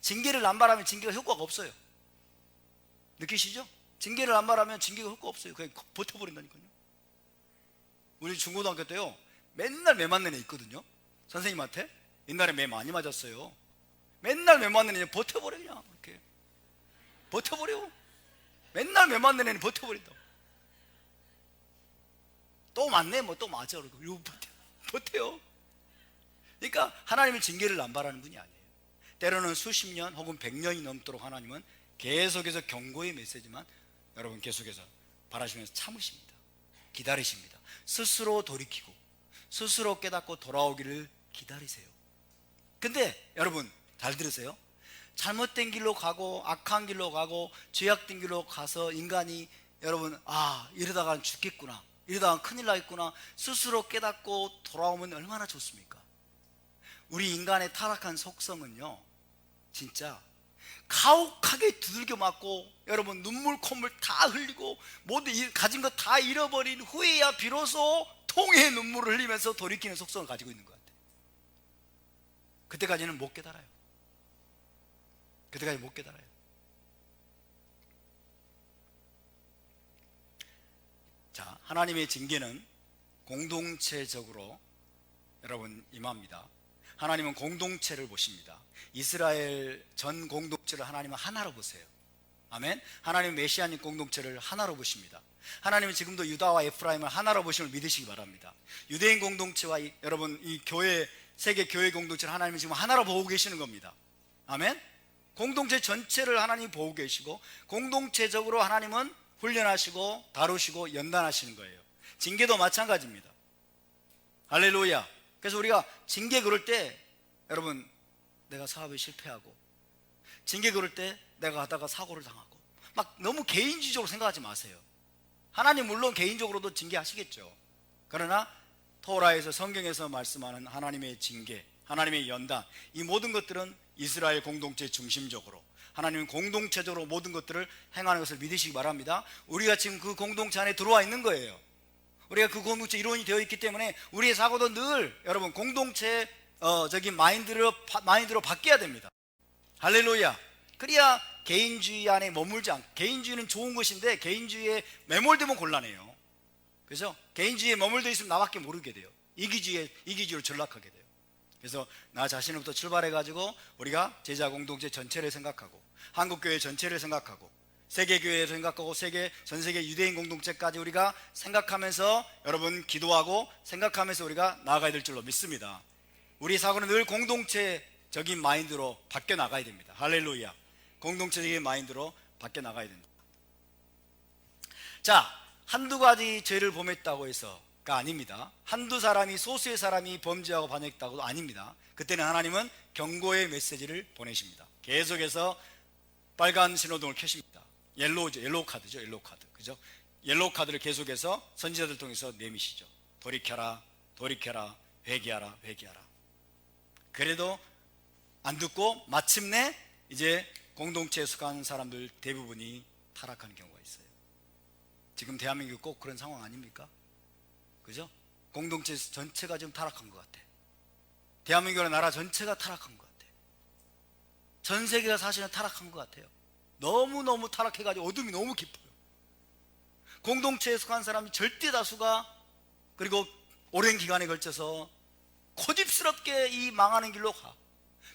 A: 징계를 남발하면 징계가 효과가 없어요. 느끼시죠? 징계를 남발하면 징계가 효과 없어요. 그냥 버텨버린다니까요. 우리 중고등학교 때요 맨날 매 맞는 애 있거든요. 선생님한테 옛날에 매 많이 맞았어요. 맨날 매 맞는 애 버텨버려. 그냥 이렇게 버텨버려. 맨날 매 맞는 애는 버텨버린다. 또 맞네 또 맞아. 그리고 버텨요. 그러니까 하나님은 징계를 남발하는 분이 아니에요. 때로는 수십 년 혹은 100년이 넘도록 하나님은 계속해서 경고의 메시지만 여러분 계속해서 바라시면서 참으십니다. 기다리십니다. 스스로 돌이키고 스스로 깨닫고 돌아오기를 기다리세요. 근데 여러분 잘 들으세요. 잘못된 길로 가고 악한 길로 가고 죄악된 길로 가서 인간이 여러분 이러다가 죽겠구나, 이러다가 큰일 나겠구나 스스로 깨닫고 돌아오면 얼마나 좋습니까? 우리 인간의 타락한 속성은요 진짜 가혹하게 두들겨 맞고 여러분 눈물 콧물 다 흘리고 모두 가진 거 다 잃어버린 후에야 비로소 통의 눈물을 흘리면서 돌이키는 속성을 가지고 있는 것 같아요. 그때까지는 못 깨달아요. 자, 하나님의 징계는 공동체적으로 여러분 임합니다. 하나님은 공동체를 보십니다. 이스라엘 전 공동체를 하나님은 하나로 보세요. 아멘. 하나님은 메시아님 공동체를 하나로 보십니다. 하나님은 지금도 유다와 에프라임을 하나로 보심을 믿으시기 바랍니다. 유대인 공동체와 여러분 이 교회, 세계 교회 공동체를 하나님은 지금 하나로 보고 계시는 겁니다. 아멘. 공동체 전체를 하나님이 보고 계시고 공동체적으로 하나님은 훈련하시고 다루시고 연단하시는 거예요. 징계도 마찬가지입니다. 할렐루야. 그래서 우리가 징계 그럴 때 여러분 내가 사업에 실패하고 징계 그럴 때 내가 하다가 사고를 당하고 막 너무 개인주의적으로 생각하지 마세요. 하나님 물론 개인적으로도 징계하시겠죠. 그러나 토라에서, 성경에서 말씀하는 하나님의 징계, 하나님의 연단, 이 모든 것들은 이스라엘 공동체 중심적으로 하나님은 공동체적으로 모든 것들을 행하는 것을 믿으시기 바랍니다. 우리가 지금 그 공동체 안에 들어와 있는 거예요. 우리가 그 공동체 일원이 되어 있기 때문에 우리의 사고도 늘 여러분 공동체적인 마인드로 바뀌어야 됩니다. 할렐루야. 그래야 개인주의 안에 머물지 않고, 개인주의는 좋은 것인데 개인주의에 매몰되면 곤란해요. 그래서 개인주의에 머물러 있으면 나밖에 모르게 돼요. 이기주의로 전락하게 돼요. 그래서 나 자신부터 출발해가지고 우리가 제자 공동체 전체를 생각하고, 한국교회 전체를 생각하고, 세계교회를 생각하고, 전 세계 유대인 공동체까지 우리가 생각하면서 여러분 기도하고 생각하면서 우리가 나아가야 될 줄로 믿습니다. 우리 사고는 늘 공동체적인 마인드로 바뀌어 나가야 됩니다. 할렐루야. 공동체적인 마인드로 바뀌어 나가야 됩니다. 자, 한두 가지 죄를 범했다고 해서가 아닙니다. 한두 사람이, 소수의 사람이 범죄하고 반역했다고도 아닙니다. 그때는 하나님은 경고의 메시지를 보내십니다. 계속해서 빨간 신호등을 켜십니다. 옐로우 카드죠. 그죠? 옐로우 카드를 계속해서 선지자들 통해서 내미시죠. 돌이켜라, 돌이켜라, 회개하라, 회개하라. 그래도 안 듣고 마침내 이제 공동체에 속한 사람들 대부분이 타락하는 경우가 있어요. 지금 대한민국 꼭 그런 상황 아닙니까? 그죠? 공동체 전체가 지금 타락한 것 같아. 대한민국의 나라 전체가 타락한 것 같아. 전 세계가 사실은 타락한 것 같아요. 너무너무 타락해가지고 어둠이 너무 깊어요. 공동체에 속한 사람이 절대 다수가, 그리고 오랜 기간에 걸쳐서 고집스럽게 이 망하는 길로 가,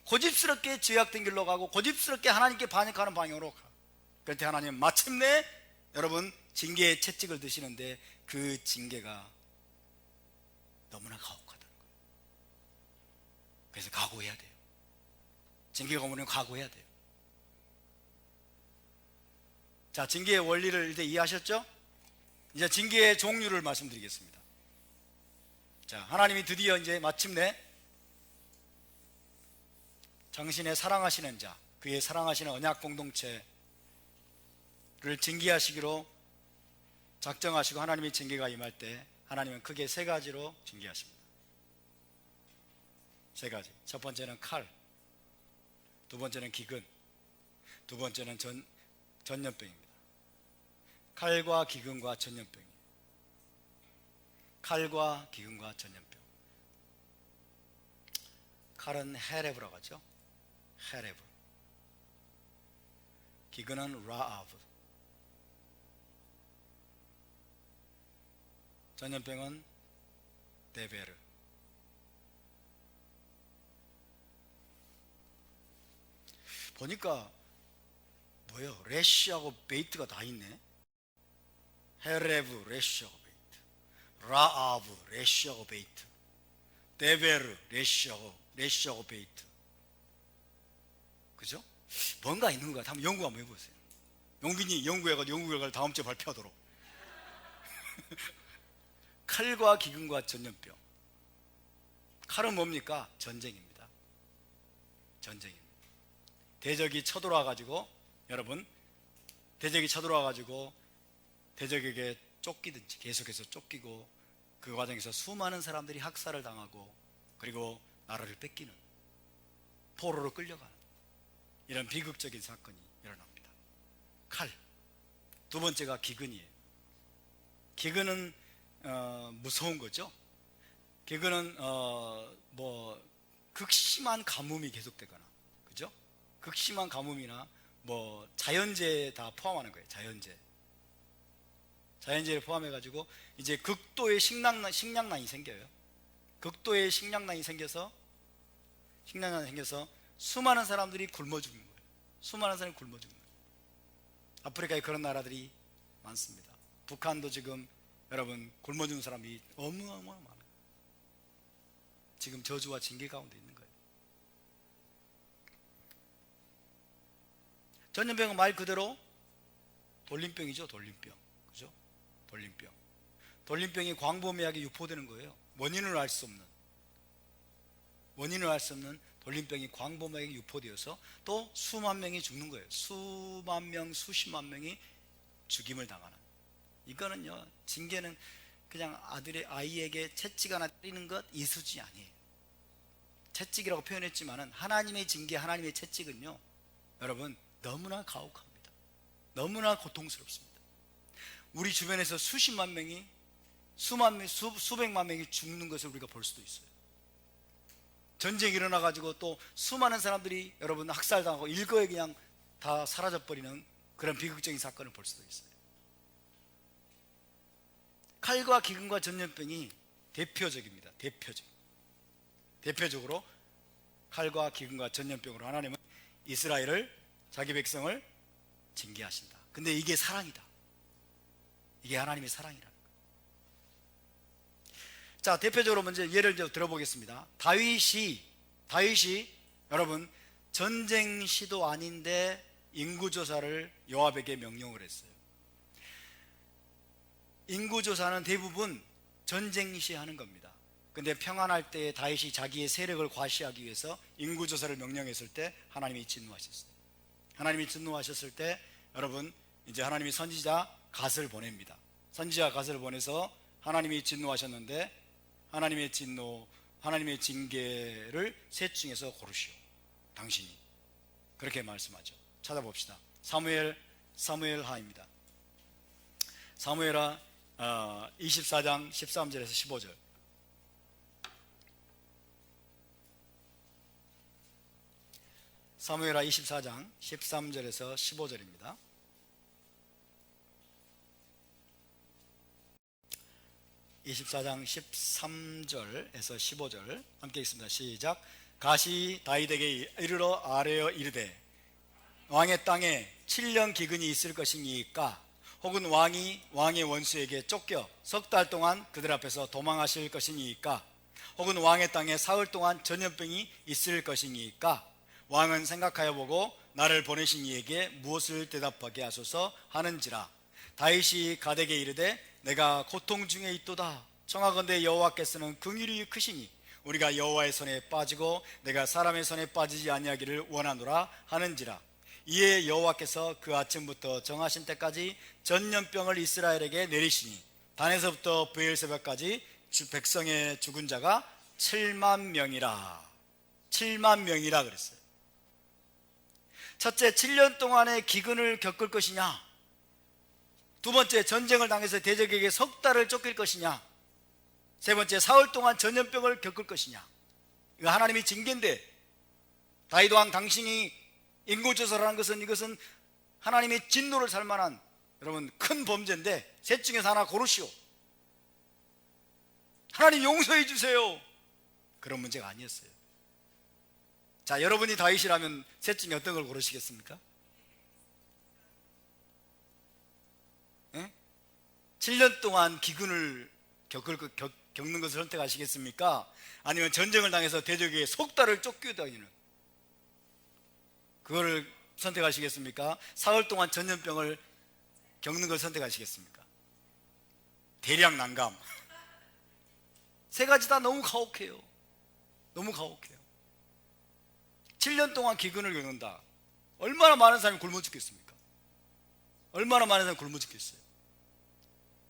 A: 고집스럽게 죄악된 길로 가고, 고집스럽게 하나님께 반역하는 방향으로 가. 그럴 때 하나님은 마침내 여러분 징계의 채찍을 드시는데 그 징계가 너무나 가혹하다는 거예요. 그래서 각오해야 돼요. 징계가 오면 각오해야 돼요. 자, 징계의 원리를 이제 이해하셨죠? 이제 징계의 종류를 말씀드리겠습니다. 자, 하나님이 드디어 이제 마침내 당신의 사랑하시는 자, 그의 사랑하시는 언약 공동체를 징계하시기로 작정하시고 하나님의 징계가 임할 때 하나님은 크게 세 가지로 징계하십니다. 세 가지. 첫 번째는 칼, 두 번째는 기근, 두 번째는 전염병입니다. 칼과 기근과 전염병이에요. 칼과 기근과 전염병. 칼은 헤레브라고 하죠. 헤레브. 기근은 라아브. 전염병은 데베르. 보니까 뭐예요? 레시하고 베이트가 다 있네. 헤레브, 레시하고 베이트. 라아브, 레시하고 베이트. 데베르, 레시하고 베이트. 그죠? 뭔가 있는 것 같아요. 한번 연구 한번 해보세요. 용빈이 연구해가지고 다음 주에 발표하도록. 칼과 기근과 전염병. 칼은 뭡니까? 전쟁입니다. 전쟁입니다. 대적이 쳐들어와가지고, 여러분, 대적이 쳐들어와가지고 대적에게 쫓기든지 계속해서 쫓기고, 그 과정에서 수많은 사람들이 학살을 당하고, 그리고 나라를 뺏기는, 포로로 끌려가는 이런 비극적인 사건이 일어납니다. 칼. 두 번째가 기근이에요. 기근은 무서운 거죠. 기근은 극심한 가뭄이 계속되거나, 그죠? 극심한 가뭄이나 자연재해 다 포함하는 거예요. 자연재해를 포함해가지고 이제 극도의 식량난이 생겨요. 극도의 식량난이 생겨서 수많은 사람들이 굶어 죽는 거예요. 수많은 사람이 굶어 죽는 거예요. 아프리카에 그런 나라들이 많습니다. 북한도 지금 여러분 굶어 죽는 사람이 어마어마하게 많아요. 지금 저주와 징계 가운데 있는 거예요. 전염병은 말 그대로 돌림병이죠. 돌림병. 그죠? 돌림병. 돌림병이 광범위하게 유포되는 거예요. 원인을 알 수 없는 돌림병이 광범위하게 유포되어서 또 수만 명이 죽는 거예요. 수만 명, 수십만 명이 죽임을 당하는. 이거는요, 징계는 그냥 아이에게 채찍 하나 때리는 것 이 수준이 아니에요. 채찍이라고 표현했지만은 하나님의 징계, 하나님의 채찍은요, 여러분 너무나 가혹합니다. 너무나 고통스럽습니다. 우리 주변에서 수십만 명이, 수백만 명이 죽는 것을 우리가 볼 수도 있어요. 전쟁이 일어나가지고 또 수많은 사람들이 여러분 학살당하고 일거에 그냥 다 사라져버리는 그런 비극적인 사건을 볼 수도 있어요. 칼과 기근과 전염병이 대표적입니다. 대표적으로 칼과 기근과 전염병으로 하나님은 이스라엘을, 자기 백성을 징계하신다. 근데 이게 사랑이다. 이게 하나님의 사랑이라는 거예요. 자, 대표적으로 먼저 예를 들어보겠습니다. 다윗이 여러분 전쟁 시도 아닌데 인구조사를 요압에게 명령을 했어요. 인구조사는 대부분 전쟁 시 하는 겁니다. 근데 평안할 때 다윗이 자기의 세력을 과시하기 위해서 인구조사를 명령했을 때 하나님이 진노하셨어요. 하나님이 진노하셨을 때 여러분 이제 하나님이 선지자 갓을 보냅니다. 선지자 갓을 보내서 하나님이 진노하셨는데 하나님의 징계를 셋 중에서 고르시오. 당신이. 그렇게 말씀하죠. 찾아봅시다. 사무엘하입니다. 사무엘하 24장 13절에서 15절. 사무엘하 24장 13절에서 15절입니다. 24장 13절에서 15절 함께 읽습니다. 시작. 갓이 다윗에게 이르러 아뢰어 이르되 왕의 땅에 7년 기근이 있을 것이니까 혹은 왕의 원수에게 쫓겨 석 달 동안 그들 앞에서 도망하실 것이니까 혹은 왕의 땅에 사흘 동안 전염병이 있을 것이니까 왕은 생각하여 보고 나를 보내신 이에게 무엇을 대답하게 하소서 하는지라. 다윗이 갓에게 이르되 내가 고통 중에 있도다. 청하건대 여호와께서는 긍휼이 크시니 우리가 여호와의 손에 빠지고 내가 사람의 손에 빠지지 아니하기를 원하노라 하는지라. 이에 여호와께서 그 아침부터 정하신 때까지 전염병을 이스라엘에게 내리시니 단에서부터 브엘세바까지 백성의 죽은 자가 7만 명이라. 7만 명이라 그랬어요. 첫째, 7년 동안의 기근을 겪을 것이냐? 두 번째, 전쟁을 당해서 대적에게 석 달을 쫓길 것이냐? 세 번째, 사흘 동안 전염병을 겪을 것이냐? 이거 하나님의 징계인데, 다윗 왕 당신이 인구조사를 하는 것은 이것은 하나님의 진노를 살 만한 여러분 큰 범죄인데 셋 중에서 하나 고르시오. 하나님 용서해 주세요. 그런 문제가 아니었어요. 자, 여러분이 다윗이라면 셋 중에 어떤 걸 고르시겠습니까? 7년 동안 기근을 겪는 것을 선택하시겠습니까? 아니면 전쟁을 당해서 대적에게 석 달을 쫓겨다니는 그거를 선택하시겠습니까? 사흘 동안 전염병을 겪는 걸 선택하시겠습니까? 대량 난감. 세 가지 다 너무 가혹해요. 너무 가혹해요. 7년 동안 기근을 겪는다. 얼마나 많은 사람이 굶어 죽겠습니까? 얼마나 많은 사람이 굶어 죽겠어요.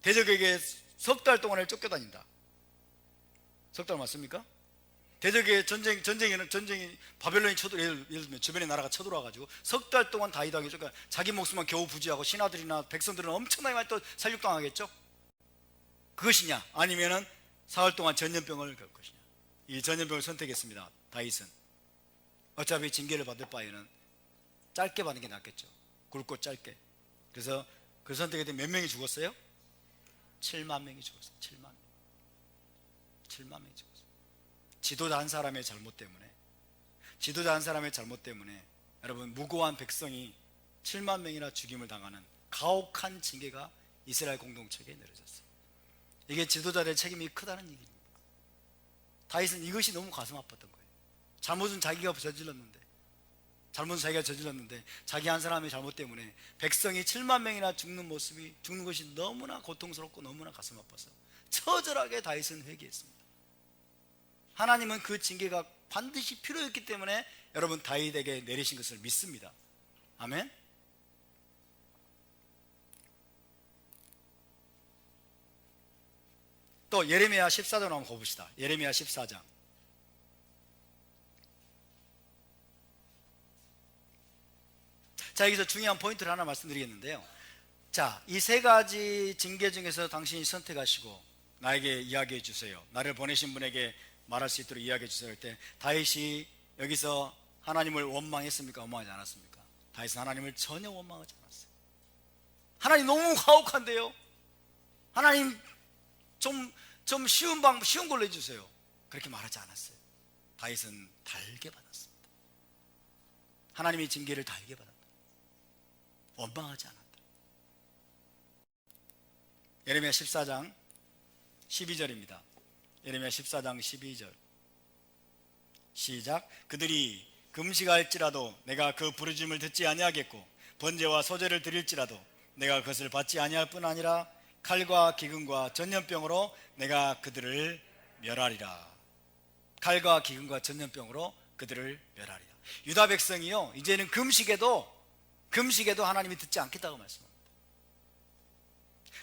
A: 대적에게 석 달 동안을 쫓겨다닌다. 석 달 맞습니까? 대적의 전쟁이 바벨론이 예를 들면 주변의 나라가 쳐들어와가지고 석 달 동안 다윗왕이 쫓겨 자기 목숨만 겨우 부지하고 신하들이나 백성들은 엄청나게 많이 또 살육당하겠죠? 그것이냐? 아니면은 사흘 동안 전염병을 겪을 것이냐? 이 전염병을 선택했습니다. 다윗은 어차피 징계를 받을 바에는 짧게 받는 게 낫겠죠. 굵고 짧게. 그래서 그 선택에 대해 몇 명이 죽었어요? 7만 명이 죽었어요. 7만 명이 죽었어요. 지도자 한 사람의 잘못 때문에 여러분 무고한 백성이 7만 명이나 죽임을 당하는 가혹한 징계가 이스라엘 공동체에 내려졌어요. 이게 지도자들의 책임이 크다는 얘기입니다. 다윗은 이것이 너무 가슴 아팠던 거예요. 잘못은 자기가 저질렀는데 자기 한 사람의 잘못 때문에 백성이 7만 명이나 죽는 것이 너무나 고통스럽고 너무나 가슴 아파서 처절하게 다윗은 회개했습니다. 하나님은 그 징계가 반드시 필요했기 때문에 여러분 다윗에게 내리신 것을 믿습니다. 아멘. 또 예레미야 14장 한번 가봅시다. 예레미야 14장. 자, 여기서 중요한 포인트를 하나 말씀드리겠는데요. 자, 이 세 가지 징계 중에서 당신이 선택하시고 나에게 이야기해 주세요. 나를 보내신 분에게 말할 수 있도록 이야기해 주세요. 할 때 다윗이 여기서 하나님을 원망했습니까? 원망하지 않았습니까? 다윗은 하나님을 전혀 원망하지 않았어요. 하나님 너무 가혹한데요. 하나님 좀 쉬운 걸로 해주세요. 그렇게 말하지 않았어요. 다윗은 달게 받았습니다. 하나님의 징계를 달게 받았다. 원망하지 않았다. 예레미야 14장 12절입니다. 예레미야 14장 12절 시작. 그들이 금식할지라도 내가 그 부르짖음을 듣지 아니하겠고 번제와 소제를 드릴지라도 내가 그것을 받지 아니할 뿐 아니라 칼과 기근과 전염병으로 내가 그들을 멸하리라. 칼과 기근과 전염병으로 그들을 멸하리라. 유다 백성이요, 이제는 금식에도 하나님이 듣지 않겠다고 말씀합니다.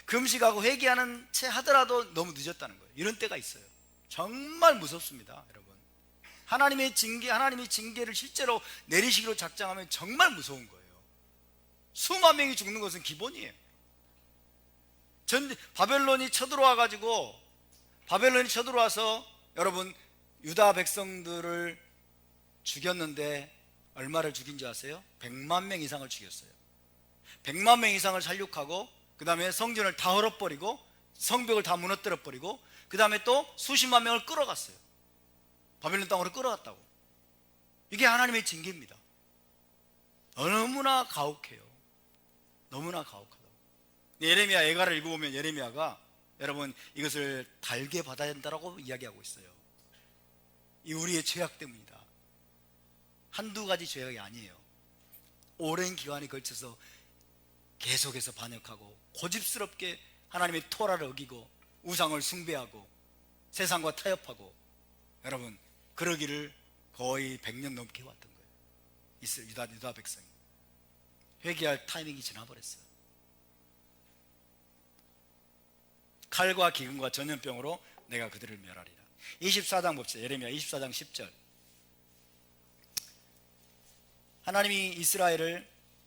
A: 금식하고 회개하는 채 하더라도 너무 늦었다는 거예요. 이런 때가 있어요. 정말 무섭습니다, 여러분. 하나님의 징계를 실제로 내리시기로 작정하면 정말 무서운 거예요. 수만 명이 죽는 것은 기본이에요. 바벨론이 쳐들어와서 여러분 유다 백성들을 죽였는데 얼마를 죽인 줄 아세요? 100만 명 이상을 죽였어요. 100만 명 이상을 살육하고 그 다음에 성전을 다 헐어버리고 성벽을 다 무너뜨려버리고 그 다음에 또 수십만 명을 끌어갔어요. 바벨론 땅으로 끌어갔다고. 이게 하나님의 징계입니다. 너무나 가혹해요. 너무나 가혹하다고. 예레미야 애가를 읽어보면 예레미야가 여러분 이것을 달게 받아야 된다고 이야기하고 있어요. 이 우리의 죄악 때문이다. 한두 가지 죄악이 아니에요. 오랜 기간에 걸쳐서 계속해서 반역하고 고집스럽게 하나님의 토라를 어기고 우상을 숭배하고 세상과 타협하고 여러분 그러기를 거의 100년 넘게 왔던 거예요. 유다 백성이 회개할 타이밍이 지나버렸어요. 칼과 기근과 전염병으로 내가 그들을 멸하리라. 24장 봅시다. 예레미야 24장 10절. 하나님이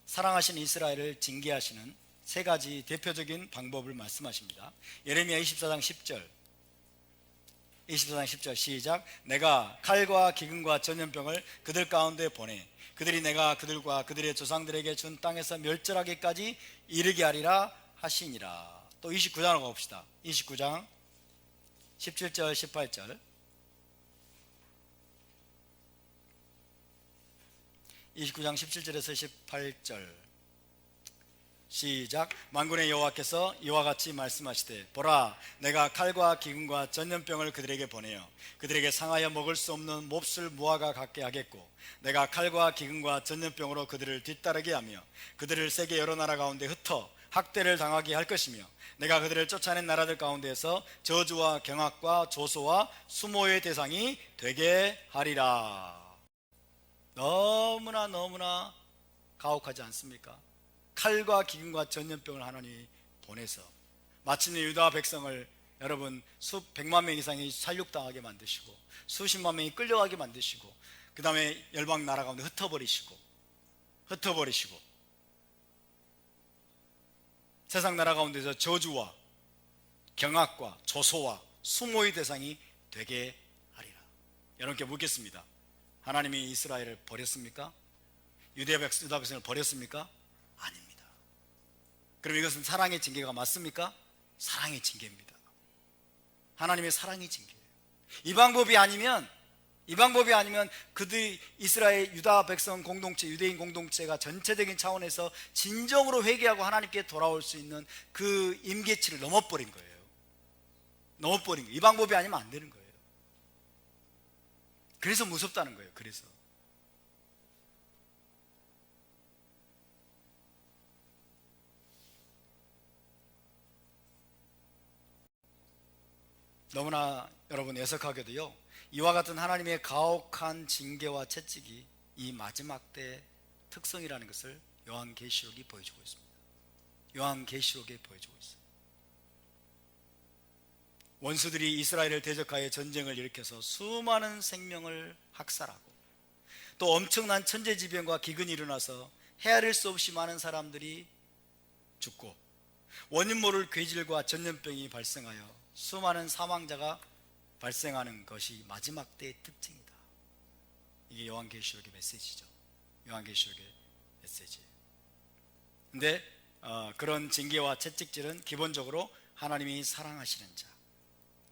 A: 사랑하시는 이스라엘을 징계하시는 세 가지 대표적인 방법을 말씀하십니다. 예레미야 24장 10절. 24장 10절 시작. 내가 칼과 기근과 전염병을 그들 가운데 보내 그들이 내가 그들과 그들의 조상들에게 준 땅에서 멸절하기까지 이르게 하리라 하시니라. 또 29장으로 가봅시다. 29장 17절 18절. 29장 17절에서 18절 시작. 만군의 여호와께서 이와 같이 말씀하시되 보라 내가 칼과 기근과 전염병을 그들에게 보내어 그들에게 상하여 먹을 수 없는 몹쓸 무화과 같게 하겠고 내가 칼과 기근과 전염병으로 그들을 뒤따르게 하며 그들을 세계 여러 나라 가운데 흩어 학대를 당하게 할 것이며 내가 그들을 쫓아낸 나라들 가운데에서 저주와 경악과 조소와 수모의 대상이 되게 하리라. 너무나 가혹하지 않습니까? 칼과 기근과 전염병을 하나님이 보내서 마침내 유다 백성을 여러분 수백만 명 이상이 살육당하게 만드시고 수십만 명이 끌려가게 만드시고 그 다음에 열방 나라 가운데 흩어버리시고 세상 나라 가운데서 저주와 경악과 조소와 수모의 대상이 되게 하리라. 여러분께 묻겠습니다. 하나님이 이스라엘을 버렸습니까? 유다 백성을 버렸습니까? 아닙니다. 그럼 이것은 사랑의 징계가 맞습니까? 사랑의 징계입니다. 하나님의 사랑의 징계예요. 이 방법이 아니면 그들이 이스라엘 유다 백성 공동체, 유대인 공동체가 전체적인 차원에서 진정으로 회개하고 하나님께 돌아올 수 있는 그 임계치를 넘어버린 거예요. 이 방법이 아니면 안 되는 거예요. 그래서 무섭다는 거예요. 그래서 너무나 여러분 애석하게도요, 이와 같은 하나님의 가혹한 징계와 채찍이 이 마지막 때의 특성이라는 것을 요한계시록이 보여주고 있습니다. 요한계시록에 보여주고 있어요. 원수들이 이스라엘을 대적하여 전쟁을 일으켜서 수많은 생명을 학살하고, 또 엄청난 천재지변과 기근이 일어나서 헤아릴 수 없이 많은 사람들이 죽고, 원인 모를 괴질과 전염병이 발생하여 수많은 사망자가 발생하는 것이 마지막 때의 특징이다. 이게 요한계시록의 메시지죠. 요한계시록의 메시지예요. 근데 그런 징계와 채찍질은 기본적으로 하나님이 사랑하시는 자,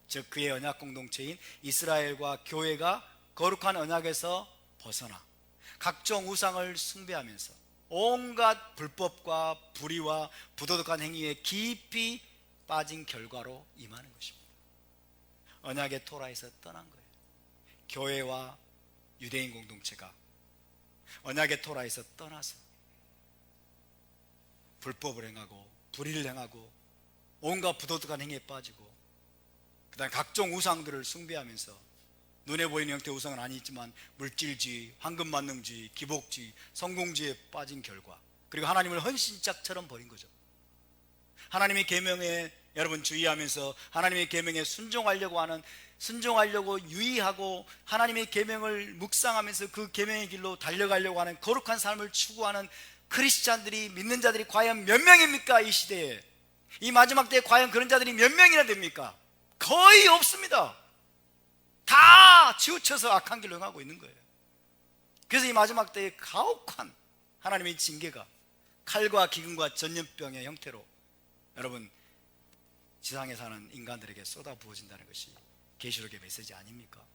A: 즉 그의 언약 공동체인 이스라엘과 교회가 거룩한 언약에서 벗어나 각종 우상을 숭배하면서 온갖 불법과 불의와 부도덕한 행위에 깊이 빠진 결과로 임하는 것입니다. 언약의 토라에서 떠난 거예요. 교회와 유대인 공동체가 언약의 토라에서 떠나서 불법을 행하고 불의를 행하고 온갖 부도덕한 행위에 빠지고, 그 다음에 각종 우상들을 숭배하면서 눈에 보이는 형태의 우상은 아니지만 물질주의, 황금만능주의, 기복주의, 성공주의에 빠진 결과, 그리고 하나님을 헌신짝처럼 버린 거죠. 하나님의 계명에 여러분 주의하면서 하나님의 계명에 순종하려고 유의하고 하나님의 계명을 묵상하면서 그 계명의 길로 달려가려고 하는 거룩한 삶을 추구하는 크리스찬들이, 믿는 자들이 과연 몇 명입니까? 이 시대에, 이 마지막 때에 과연 그런 자들이 몇 명이나 됩니까? 거의 없습니다. 다 치우쳐서 악한 길로 행하고 있는 거예요. 그래서 이 마지막 때의 가혹한 하나님의 징계가 칼과 기근과 전염병의 형태로 여러분 지상에 사는 인간들에게 쏟아 부어진다는 것이 계시록의 메시지 아닙니까?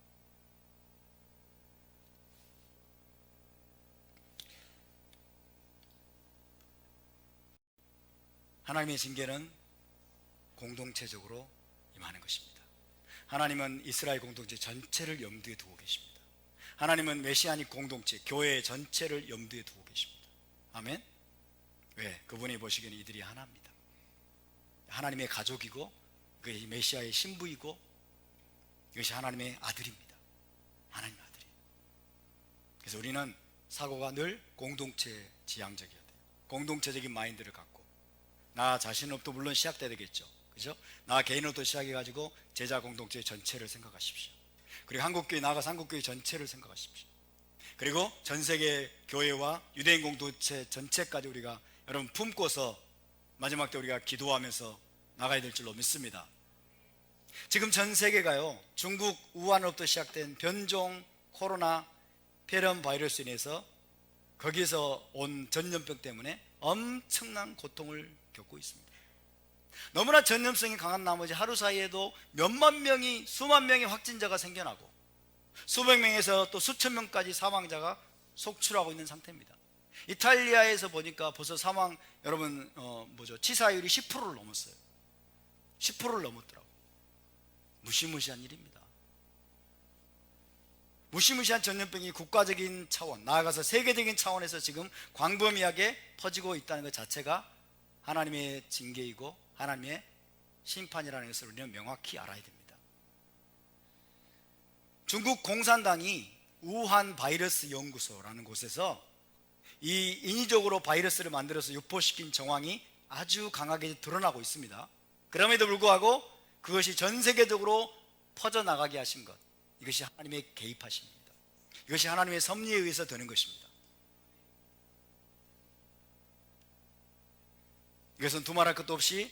A: 하나님의 징계는 공동체적으로 임하는 것입니다. 하나님은 이스라엘 공동체 전체를 염두에 두고 계십니다. 하나님은 메시아닉 공동체, 교회 전체를 염두에 두고 계십니다. 아멘? 왜? 그분이 보시기에는 이들이 하나입니다. 하나님의 가족이고, 그것이 메시아의 신부이고, 이것이 하나님의 아들입니다. 하나님의 아들이. 그래서 우리는 사고가 늘 공동체 지향적이어야 돼요. 공동체적인 마인드를 갖고, 나 자신으로부터 물론 시작돼야 되겠죠. 그죠? 나 개인으로부터 시작해가지고 제자 공동체 전체를 생각하십시오. 그리고 한국교회 나아가서 한국교회 전체를 생각하십시오. 그리고 전 세계 교회와 유대인 공동체 전체까지 우리가 여러분 품고서 마지막 때 우리가 기도하면서 나가야 될 줄로 믿습니다. 지금 전 세계가요, 중국 우한으로부터 시작된 변종 코로나 폐렴 바이러스로 인해서 거기에서 온 전염병 때문에 엄청난 고통을 겪고 있습니다. 너무나 전염성이 강한 나머지 하루 사이에도 몇만 명이, 수만 명의 확진자가 생겨나고 수백 명에서 또 수천 명까지 사망자가 속출하고 있는 상태입니다. 이탈리아에서 보니까 벌써 사망 여러분 치사율이 10%를 넘었어요. 10%를 넘었더라고. 무시무시한 일입니다. 무시무시한 전염병이 국가적인 차원, 나아가서 세계적인 차원에서 지금 광범위하게 퍼지고 있다는 것 자체가 하나님의 징계이고 하나님의 심판이라는 것을 우리는 명확히 알아야 됩니다. 중국 공산당이 우한 바이러스 연구소라는 곳에서 이 인위적으로 바이러스를 만들어서 유포시킨 정황이 아주 강하게 드러나고 있습니다. 그럼에도 불구하고 그것이 전 세계적으로 퍼져나가게 하신 것, 이것이 하나님의 개입하십니다. 이것이 하나님의 섭리에 의해서 되는 것입니다. 이것은 두말할 것도 없이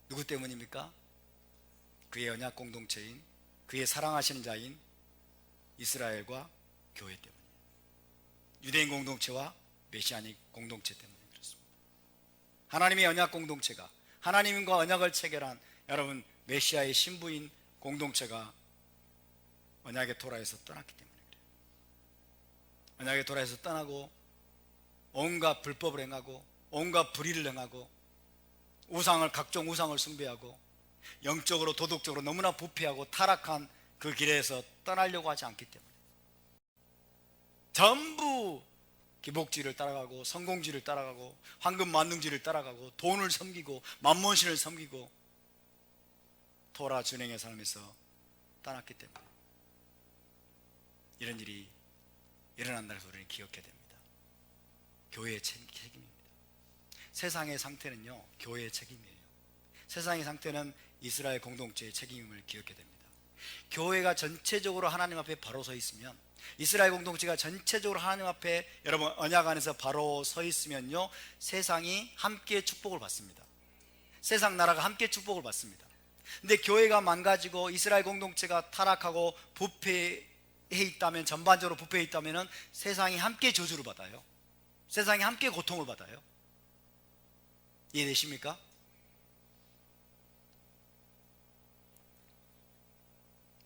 A: 누구 때문입니까? 그의 언약 공동체인, 그의 사랑하시는 자인 이스라엘과 교회 때문이에요. 유대인 공동체와 메시아닉 공동체 때문에 그렇습니다. 하나님의 언약 공동체가, 하나님과 언약을 체결한 여러분 메시아의 신부인 공동체가 언약의 토라에서 떠났기 때문에 그래요. 언약의 토라에서 떠나고 온갖 불법을 행하고 온갖 불의를 행하고 각종 우상을 숭배하고 영적으로 도덕적으로 너무나 부패하고 타락한 그 길에서 떠나려고 하지 않기 때문에 전부 기복주의를 따라가고 성공주의를 따라가고 황금만능주의를 따라가고 돈을 섬기고 만몬신을 섬기고 토라 준행의 삶에서 떠났기 때문에 이런 일이 일어난다는 것을 우리는 기억해야 됩니다. 교회의 책임입니다. 세상의 상태는요, 교회의 책임이에요. 세상의 상태는 이스라엘 공동체의 책임임을 기억해야 됩니다. 교회가 전체적으로 하나님 앞에 바로 서 있으면, 이스라엘 공동체가 전체적으로 하나님 앞에 여러분 언약 안에서 바로 서 있으면요, 세상이 함께 축복을 받습니다. 세상 나라가 함께 축복을 받습니다. 근데 교회가 망가지고 이스라엘 공동체가 타락하고 부패해 있다면, 전반적으로 부패해 있다면 세상이 함께 저주를 받아요. 세상이 함께 고통을 받아요. 이해되십니까?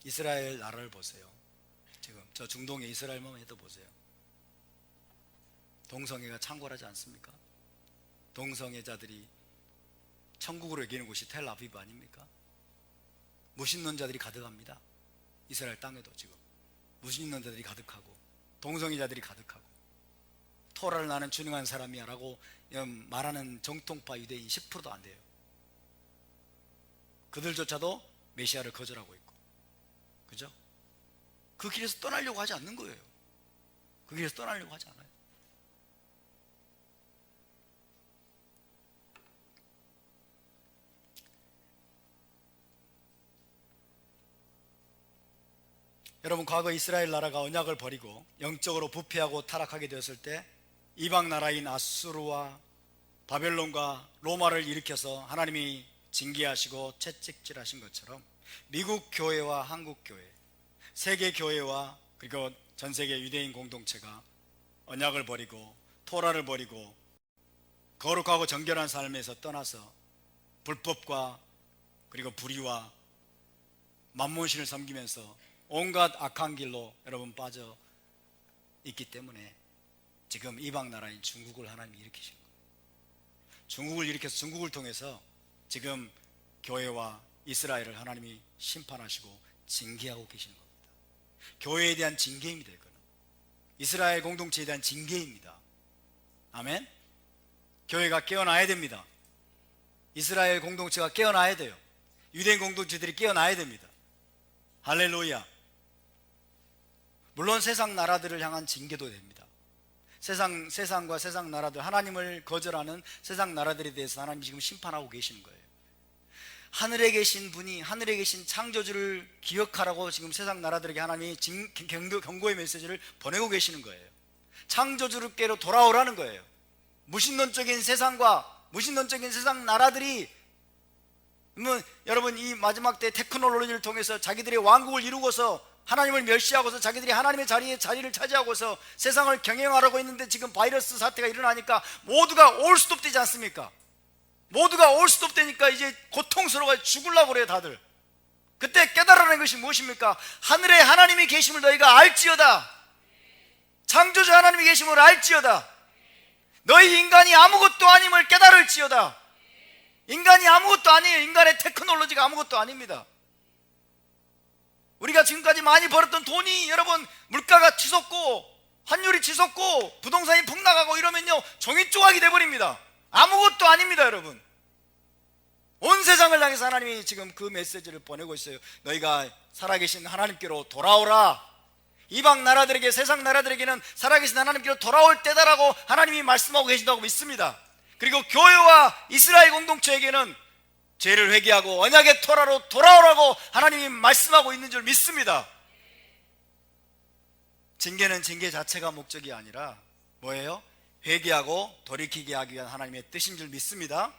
A: 이스라엘 나라를 보세요. 지금 저 중동의 이스라엘만 해도 보세요. 동성애가 창궐하지 않습니까? 동성애자들이 천국으로 여기는 곳이 텔아비브 아닙니까? 무신론자들이 가득합니다. 이스라엘 땅에도 지금 무신론자들이 가득하고 동성애자들이 가득하고, 토라를 나는 준용한 사람이야 라고 말하는 정통파 유대인 10%도 안 돼요. 그들조차도 메시아를 거절하고 있고, 그죠? 그 길에서 떠나려고 하지 않는 거예요. 그 길에서 떠나려고 하지 않아요. 여러분, 과거 이스라엘 나라가 언약을 버리고 영적으로 부패하고 타락하게 되었을 때 이방 나라인 아수르와 바벨론과 로마를 일으켜서 하나님이 징계하시고 채찍질하신 것처럼 미국 교회와 한국 교회, 세계 교회와 그리고 전 세계 유대인 공동체가 언약을 버리고 토라를 버리고 거룩하고 정결한 삶에서 떠나서 불법과 그리고 불의와 만몬신을 섬기면서 온갖 악한 길로 여러분 빠져 있기 때문에 지금 이방 나라인 중국을 하나님이 일으키신 거예요. 중국을 일으켜서 중국을 통해서 지금 교회와 이스라엘을 하나님이 심판하시고 징계하고 계시는 겁니다. 교회에 대한 징계입니다. 이거는 이스라엘 공동체에 대한 징계입니다. 아멘. 교회가 깨어나야 됩니다. 이스라엘 공동체가 깨어나야 돼요. 유대인 공동체들이 깨어나야 됩니다. 할렐루야. 물론 세상 나라들을 향한 징계도 됩니다. 세상과 세상 나라들, 하나님을 거절하는 세상 나라들에 대해서 하나님이 지금 심판하고 계시는 거예요. 하늘에 계신 분이, 하늘에 계신 창조주를 기억하라고 지금 세상 나라들에게 하나님이 경고의 메시지를 보내고 계시는 거예요. 창조주께로 돌아오라는 거예요. 무신론적인 세상과 무신론적인 세상 나라들이 여러분, 이 마지막 때 테크놀로지를 통해서 자기들의 왕국을 이루고서 하나님을 멸시하고서 자기들이 하나님의 자리를 차지하고서 세상을 경영하려고 했는데, 지금 바이러스 사태가 일어나니까 모두가 올스톱 되지 않습니까? 모두가 올스톱 되니까 이제 고통스러워 죽으려고 그래요, 다들. 그때 깨달아낸 것이 무엇입니까? 하늘에 하나님이 계심을 너희가 알지어다. 창조주 하나님이 계심을 알지어다. 너희 인간이 아무것도 아님을 깨달을지어다. 인간이 아무것도 아니에요. 인간의 테크놀로지가 아무것도 아닙니다. 우리가 지금까지 많이 벌었던 돈이, 여러분, 물가가 치솟고 환율이 치솟고 부동산이 폭락하고 이러면요, 종이 조각이 돼버립니다. 아무것도 아닙니다. 여러분, 온 세상을 향해서 하나님이 지금 그 메시지를 보내고 있어요. 너희가 살아계신 하나님께로 돌아오라. 이방 나라들에게, 세상 나라들에게는 살아계신 하나님께로 돌아올 때다라고 하나님이 말씀하고 계신다고 믿습니다. 그리고 교회와 이스라엘 공동체에게는 죄를 회개하고 언약의 토라로 돌아오라고 하나님이 말씀하고 있는 줄 믿습니다. 징계는 징계 자체가 목적이 아니라 뭐예요? 회개하고 돌이키게 하기 위한 하나님의 뜻인 줄 믿습니다.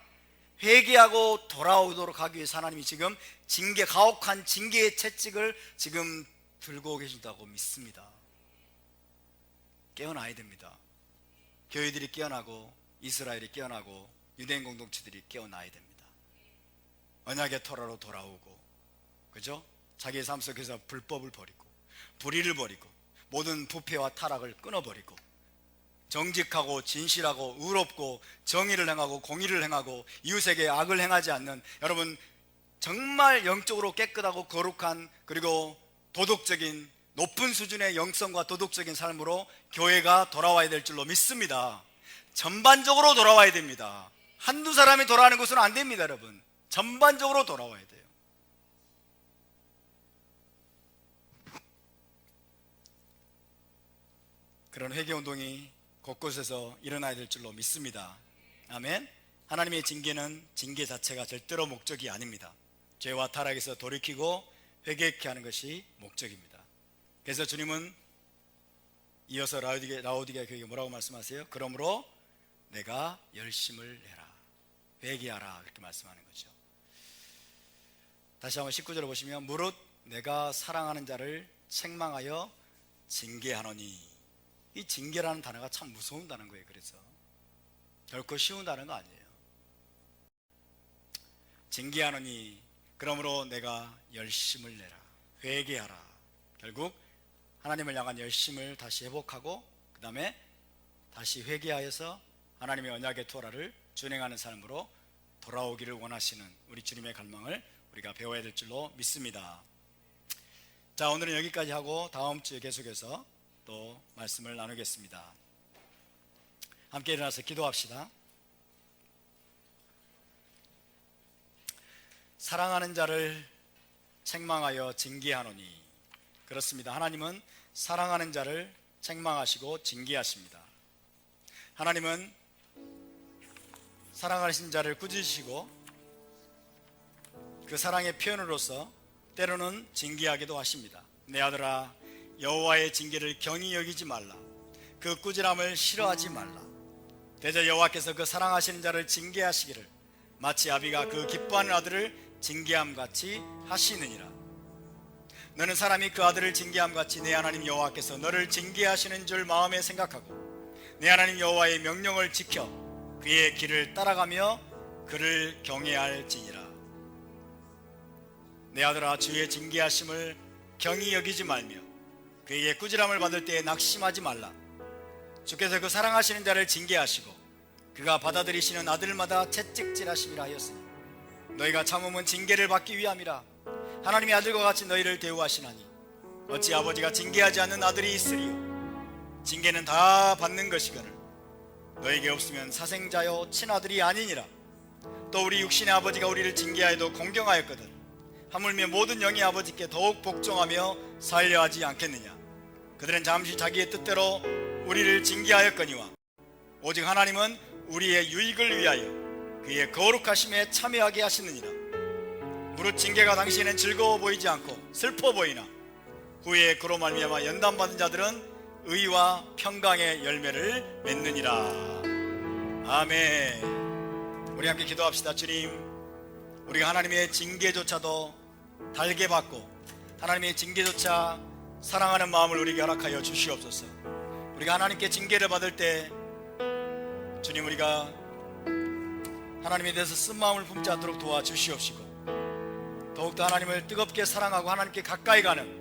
A: 회개하고 돌아오도록 하기 위해서 하나님이 지금 가혹한 징계의 채찍을 지금 들고 계신다고 믿습니다. 깨어나야 됩니다. 교회들이 깨어나고 이스라엘이 깨어나고 유대인 공동체들이 깨어나야 됩니다. 언약의 토라로 돌아오고, 그죠? 자기의 삶 속에서 불법을 버리고 불의를 버리고 모든 부패와 타락을 끊어버리고 정직하고 진실하고 의롭고 정의를 행하고 공의를 행하고 이웃에게 악을 행하지 않는, 여러분, 정말 영적으로 깨끗하고 거룩한, 그리고 도덕적인 높은 수준의 영성과 도덕적인 삶으로 교회가 돌아와야 될 줄로 믿습니다. 전반적으로 돌아와야 됩니다. 한두 사람이 돌아가는 것은 안 됩니다. 여러분, 전반적으로 돌아와야 돼요. 그런 회개운동이 곳곳에서 일어나야 될 줄로 믿습니다. 아멘. 하나님의 징계는 징계 자체가 절대로 목적이 아닙니다. 죄와 타락에서 돌이키고 회개케 하는 것이 목적입니다. 그래서 주님은 이어서 라오디게아 교회에 뭐라고 말씀하세요? 그러므로 내가 열심을 내라, 회개하라, 이렇게 말씀하는 거죠. 다시 한번 19절을 보시면 무릇 내가 사랑하는 자를 책망하여 징계하노니, 이 징계라는 단어가 참 무서운 단어인 거예요. 그래서 결코 쉬운 단어가 아니에요. 징계하노니, 그러므로 내가 열심을 내라, 회개하라. 결국 하나님을 향한 열심을 다시 회복하고 그 다음에 다시 회개하여서 하나님의 언약의 토라를 준행하는 삶으로 돌아오기를 원하시는 우리 주님의 갈망을 우리가 배워야 될 줄로 믿습니다. 자, 오늘은 여기까지 하고 다음 주에 계속해서 또 말씀을 나누겠습니다. 함께 일어나서 기도합시다. 사랑하는 자를 책망하여 징계하노니, 그렇습니다. 하나님은 사랑하는 자를 책망하시고 징계하십니다. 하나님은 사랑하신 자를 꾸짖으시고 그 사랑의 표현으로서 때로는 징계하기도 하십니다. 내 아들아, 여호와의 징계를 경히 여기지 말라, 그 꾸지람을 싫어하지 말라. 대저 여호와께서 그 사랑하시는 자를 징계하시기를 마치 아비가 그 기뻐하는 아들을 징계함같이 하시느니라. 너는 사람이 그 아들을 징계함같이 내 하나님 여호와께서 너를 징계하시는 줄 마음에 생각하고 내 하나님 여호와의 명령을 지켜 그의 길을 따라가며 그를 경외할지니라. 내 아들아, 주의 징계하심을 경히 여기지 말며 그에게 꾸지람을 받을 때에 낙심하지 말라. 주께서 그 사랑하시는 자를 징계하시고 그가 받아들이시는 아들마다 채찍질하심이라 하였으니 너희가 참음은 징계를 받기 위함이라. 하나님의 아들과 같이 너희를 대우하시나니 어찌 아버지가 징계하지 않는 아들이 있으리요. 징계는 다 받는 것이거늘 너에게 없으면 사생자요 친아들이 아니니라. 또 우리 육신의 아버지가 우리를 징계하여도 공경하였거든 하물며 모든 영의 아버지께 더욱 복종하며 살려 하지 않겠느냐. 그들은 잠시 자기의 뜻대로 우리를 징계하였거니와 오직 하나님은 우리의 유익을 위하여 그의 거룩하심에 참여하게 하시느니라. 무릇 징계가 당시에는 즐거워 보이지 않고 슬퍼 보이나 후에 그로 말미암아 연단받은 자들은 의와 평강의 열매를 맺느니라. 아멘. 우리 함께 기도합시다. 주님, 우리가 하나님의 징계조차도 달게 받고 하나님의 징계조차 사랑하는 마음을 우리에게 허락하여 주시옵소서. 우리가 하나님께 징계를 받을 때 주님, 우리가 하나님에 대해서 쓴마음을 품지 않도록 도와주시옵시고 더욱더 하나님을 뜨겁게 사랑하고 하나님께 가까이 가는,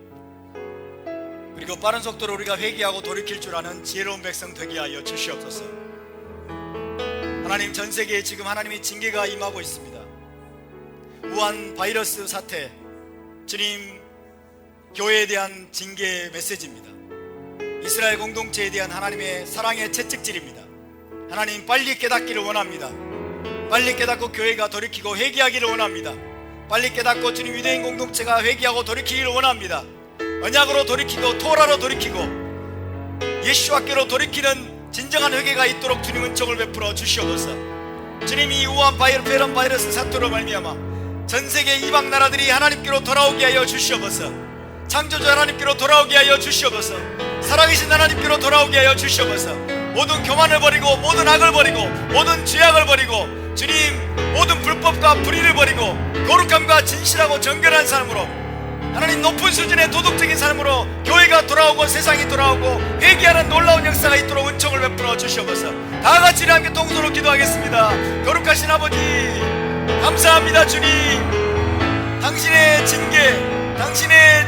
A: 그리고 빠른 속도로 우리가 회개하고 돌이킬 줄 아는 지혜로운 백성 되게 하여 주시옵소서. 하나님, 전 세계에 지금 하나님의 징계가 임하고 있습니다. 우한 바이러스 사태, 주님, 교회에 대한 징계 메시지입니다. 이스라엘 공동체에 대한 하나님의 사랑의 채찍질입니다. 하나님, 빨리 깨닫기를 원합니다. 빨리 깨닫고 교회가 돌이키고 회개하기를 원합니다. 빨리 깨닫고 주님, 유대인 공동체가 회개하고 돌이키기를 원합니다. 언약으로 돌이키고 토라로 돌이키고 예수와께로 돌이키는 진정한 회개가 있도록 주님 은총을 베풀어 주시옵소서. 주님, 이 우한 바이러스 사태로 말미암아 전 세계 이방 나라들이 하나님께로 돌아오게 하여 주시옵소서. 창조주 하나님께로 돌아오게 하여 주시옵소서. 살아계신 하나님께로 돌아오게 하여 주시옵소서. 모든 교만을 버리고 모든 악을 버리고 모든 죄악을 버리고 주님, 모든 불법과 불의를 버리고 거룩함과 진실하고 정결한 삶으로 하나님 높은 수준의 도덕적인 삶으로 교회가 돌아오고 세상이 돌아오고 회개하는 놀라운 역사가 있도록 은총을 베풀어 주시옵소서. 다같이 함께 통성으로 기도하겠습니다. 거룩하신 아버지, 감사합니다. 주님, 당신의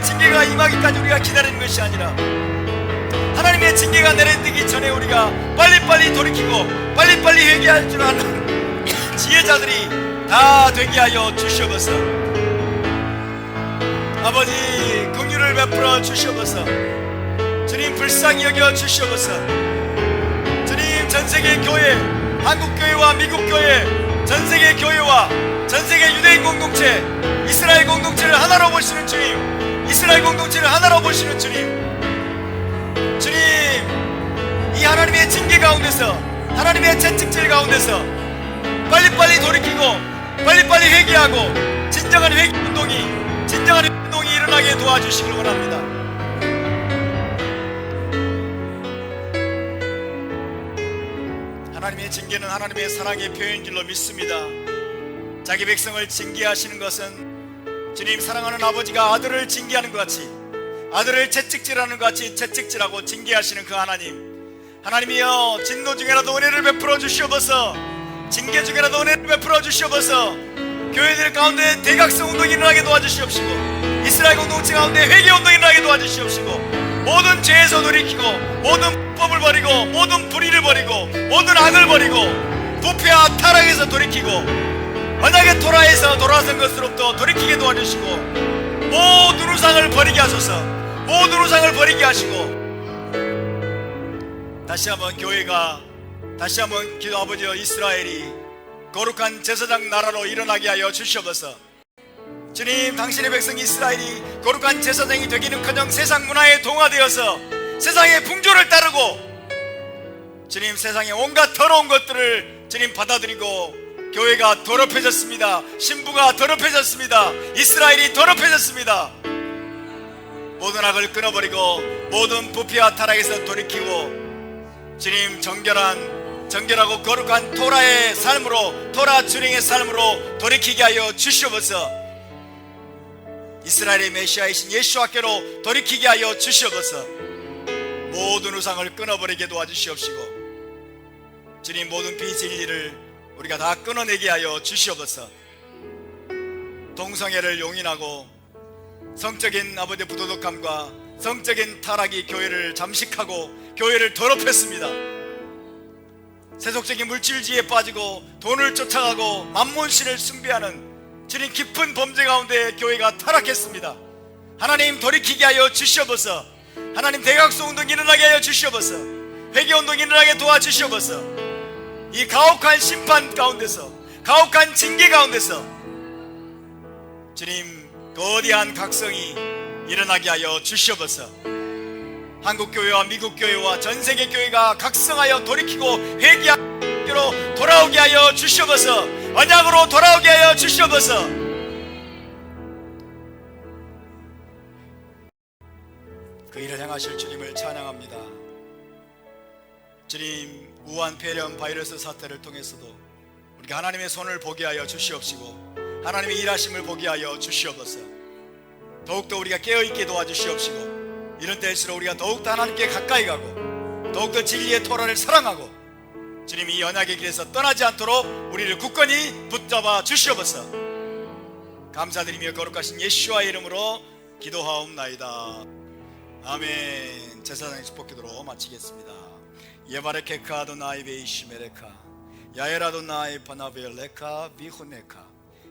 A: 징계가 임하기까지 우리가 기다리는 것이 아니라 하나님의 징계가 내려지기 전에 우리가 빨리빨리 돌이키고 빨리빨리 회개할 줄 아는 지혜자들이 다 되게 하여 주시옵소서. 아버지, 긍휼을 베풀어 주시옵소서. 주님, 불쌍히 여겨 주시옵소서. 주님, 전세계 교회, 한국교회와 미국교회, 전세계 교회와 전세계 유대인 공동체, 이스라엘 공동체를 하나로 보시는 주님, 이스라엘 공동체를 하나로 보시는 주님, 주님, 가운데서, 하나님의 채찍질 가운데서 빨리빨리 돌이키고 빨리빨리 회개하고 진정한 회개운동이 일어나게 도와주시길 원합니다. 하나님의 징계는 하나님의 사랑의 표현인 줄로 믿습니다. 자기 백성을 징계하시는 것은 주님 사랑하는 아버지가 아들을 징계하는 것 같이, 아들을 채찍질하는 것 같이 채찍질하고 징계하시는 그 하나님이여, 진노 중에라도 은혜를 베풀어 주시옵소서. 징계 중에라도 은혜를 베풀어 주시옵소서. 교회들 가운데 대각성 운동이 일어나게 도와주시옵시고, 이스라엘 공동체 가운데 회개 운동이 일어나게 도와주시옵시고, 모든 죄에서 돌이키고 모든 법을 버리고 모든 불의를 버리고 모든 악을 버리고 부패와 타락에서 돌이키고 언약의 토라에서 돌아선 것으로부터 돌이키게 도와주시고, 모든 우상을 버리게 하소서. 모든 우상을 버리게 하시고, 다시 한번 교회가, 다시 한번 기도 아버지여, 이스라엘이 거룩한 제사장 나라로 일어나게 하여 주시옵소서. 주님, 당신의 백성 이스라엘이 거룩한 제사장이 되기는커녕 세상 문화에 동화되어서 세상의 풍조를 따르고 주님, 세상의 온갖 더러운 것들을 주님 받아들이고 교회가 더럽혀졌습니다. 신부가 더럽혀졌습니다. 이스라엘이 더럽혀졌습니다. 모든 악을 끊어버리고 모든 부패와 타락에서 돌이키고 주님, 정결하고 거룩한 토라의 삶으로, 토라 준행의 삶으로 돌이키게 하여 주시옵소서. 이스라엘의 메시아이신 예수와께로 돌이키게 하여 주시옵소서. 모든 우상을 끊어버리게 도와주시옵시고 주님, 모든 비진리를 우리가 다 끊어내게 하여 주시옵소서. 동성애를 용인하고 성적인 아버지의 부도덕함과 성적인 타락이 교회를 잠식하고 교회를 더럽혔습니다. 세속적인 물질주의에 빠지고 돈을 쫓아가고 만몬신을 숭배하는 주님, 깊은 범죄 가운데 교회가 타락했습니다. 하나님, 돌이키게 하여 주시옵소서. 하나님, 대각성 운동이 일어나게 하여 주시옵소서. 회개 운동이 일어나게 도와주시옵소서. 이 가혹한 심판 가운데서, 가혹한 징계 가운데서 주님, 거대한 각성이 일어나게 하여 주시옵소서. 한국교회와 미국교회와 전세계 교회가 각성하여 돌이키고 회개하기로 돌아오게 하여 주시옵소서. 언약으로 돌아오게 하여 주시옵소서. 그 일을 행하실 주님을 찬양합니다. 주님, 우한 폐렴 바이러스 사태를 통해서도 우리가 하나님의 손을 보게 하여 주시옵시고 하나님의 일하심을 보게 하여 주시옵소서. 더욱더 우리가 깨어있게 도와주시옵시고 이런 때일수록 우리가 더욱더 하나님께 가까이 가고 더욱더 진리의 토라를 사랑하고 주님, 이 언약의 길에서 떠나지 않도록 우리를 굳건히 붙잡아 주시옵소서. 감사드리며 거룩하신 예수와의 이름으로 기도하옵나이다. 아멘. 제사장의 축복 기도로 마치겠습니다. 예바레케카 아도나이 베이시메레카 야엘 아도나이 바나벨레카 비후네카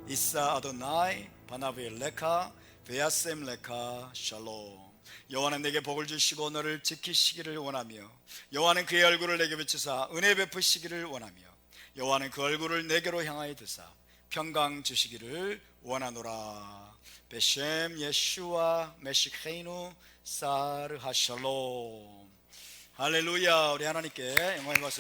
A: 이사 아도나이 바나벨레카 베야셈레카 샬롬. 여호와는 내게 복을 주시고 너를 지키시기를 원하며 여호와는 그의 얼굴을 내게 비추사 은혜 베푸시기를 원하며 여호와는 그 얼굴을 내게로 향하여 드사 평강 주시기를 원하노라. 베셈 예슈와 메시케이누 사르 하샬롬. 할렐루야. 우리 하나님께 영광의 박수